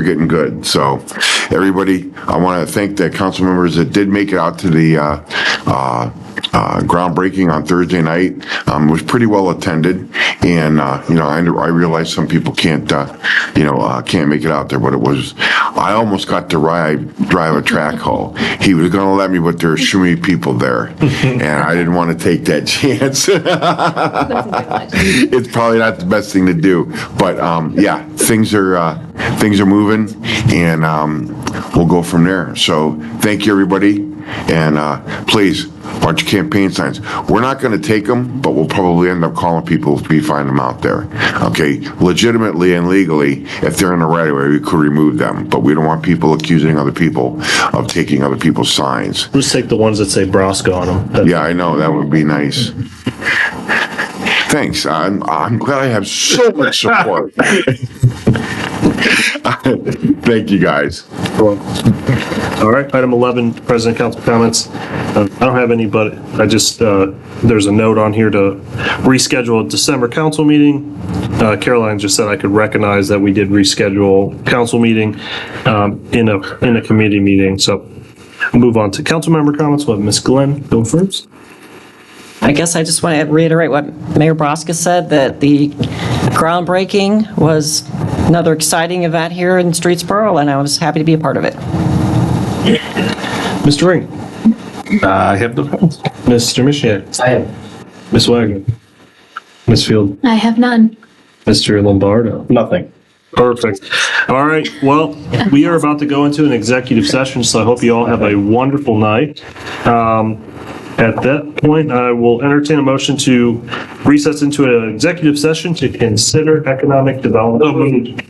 getting good. So everybody, I want to thank the council members that did make it out to the groundbreaking on Thursday night. It was pretty well attended, and I realize some people can't make it out there, but I almost got to drive a track hoe. He was going to let me, but there were so many people there, and I didn't want to take that chance. It's probably not the best thing to do, but yeah, things are moving, and we'll go from there. So thank you, everybody, and please, bunch of campaign signs. We're not going to take them, but we'll probably end up calling people if we find them out there. Okay, legitimately and legally, if they're in the right of way, we could remove them, but we don't want people accusing other people of taking other people's signs. Just take the ones that say Brosco on them. Yeah, I know, that would be nice. Thanks. I'm glad I have so much support. Thank you, guys. All right, item 11, President Council comments. I don't have any, but I just, there's a note on here to reschedule a December council meeting. Caroline just said I could recognize that we did reschedule council meeting in a committee meeting. So move on to council member comments. We'll have Ms. Glenn go first. I guess I just want to reiterate what Mayor Broska said, that the groundbreaking was another exciting event here in Streetsboro, and I was happy to be a part of it. Mr. Ring. I have no comments. Mr. Mishiak. I have. Ms. Wagner. Ms. Field. I have none. Mr. Lombardo. Nothing. Perfect. All right. Well, we are about to go into an executive session, so I hope you all have a wonderful night. At that point, I will entertain a motion to recess into an executive session to consider economic development.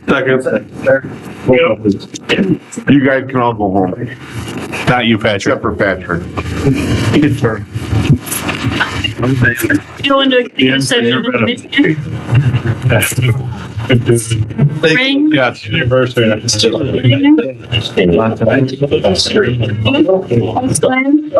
You guys can all go home. Not you, Patrick. Except for Patrick. Go into executive session. Ring. Yeah, it's anniversary. Glenn.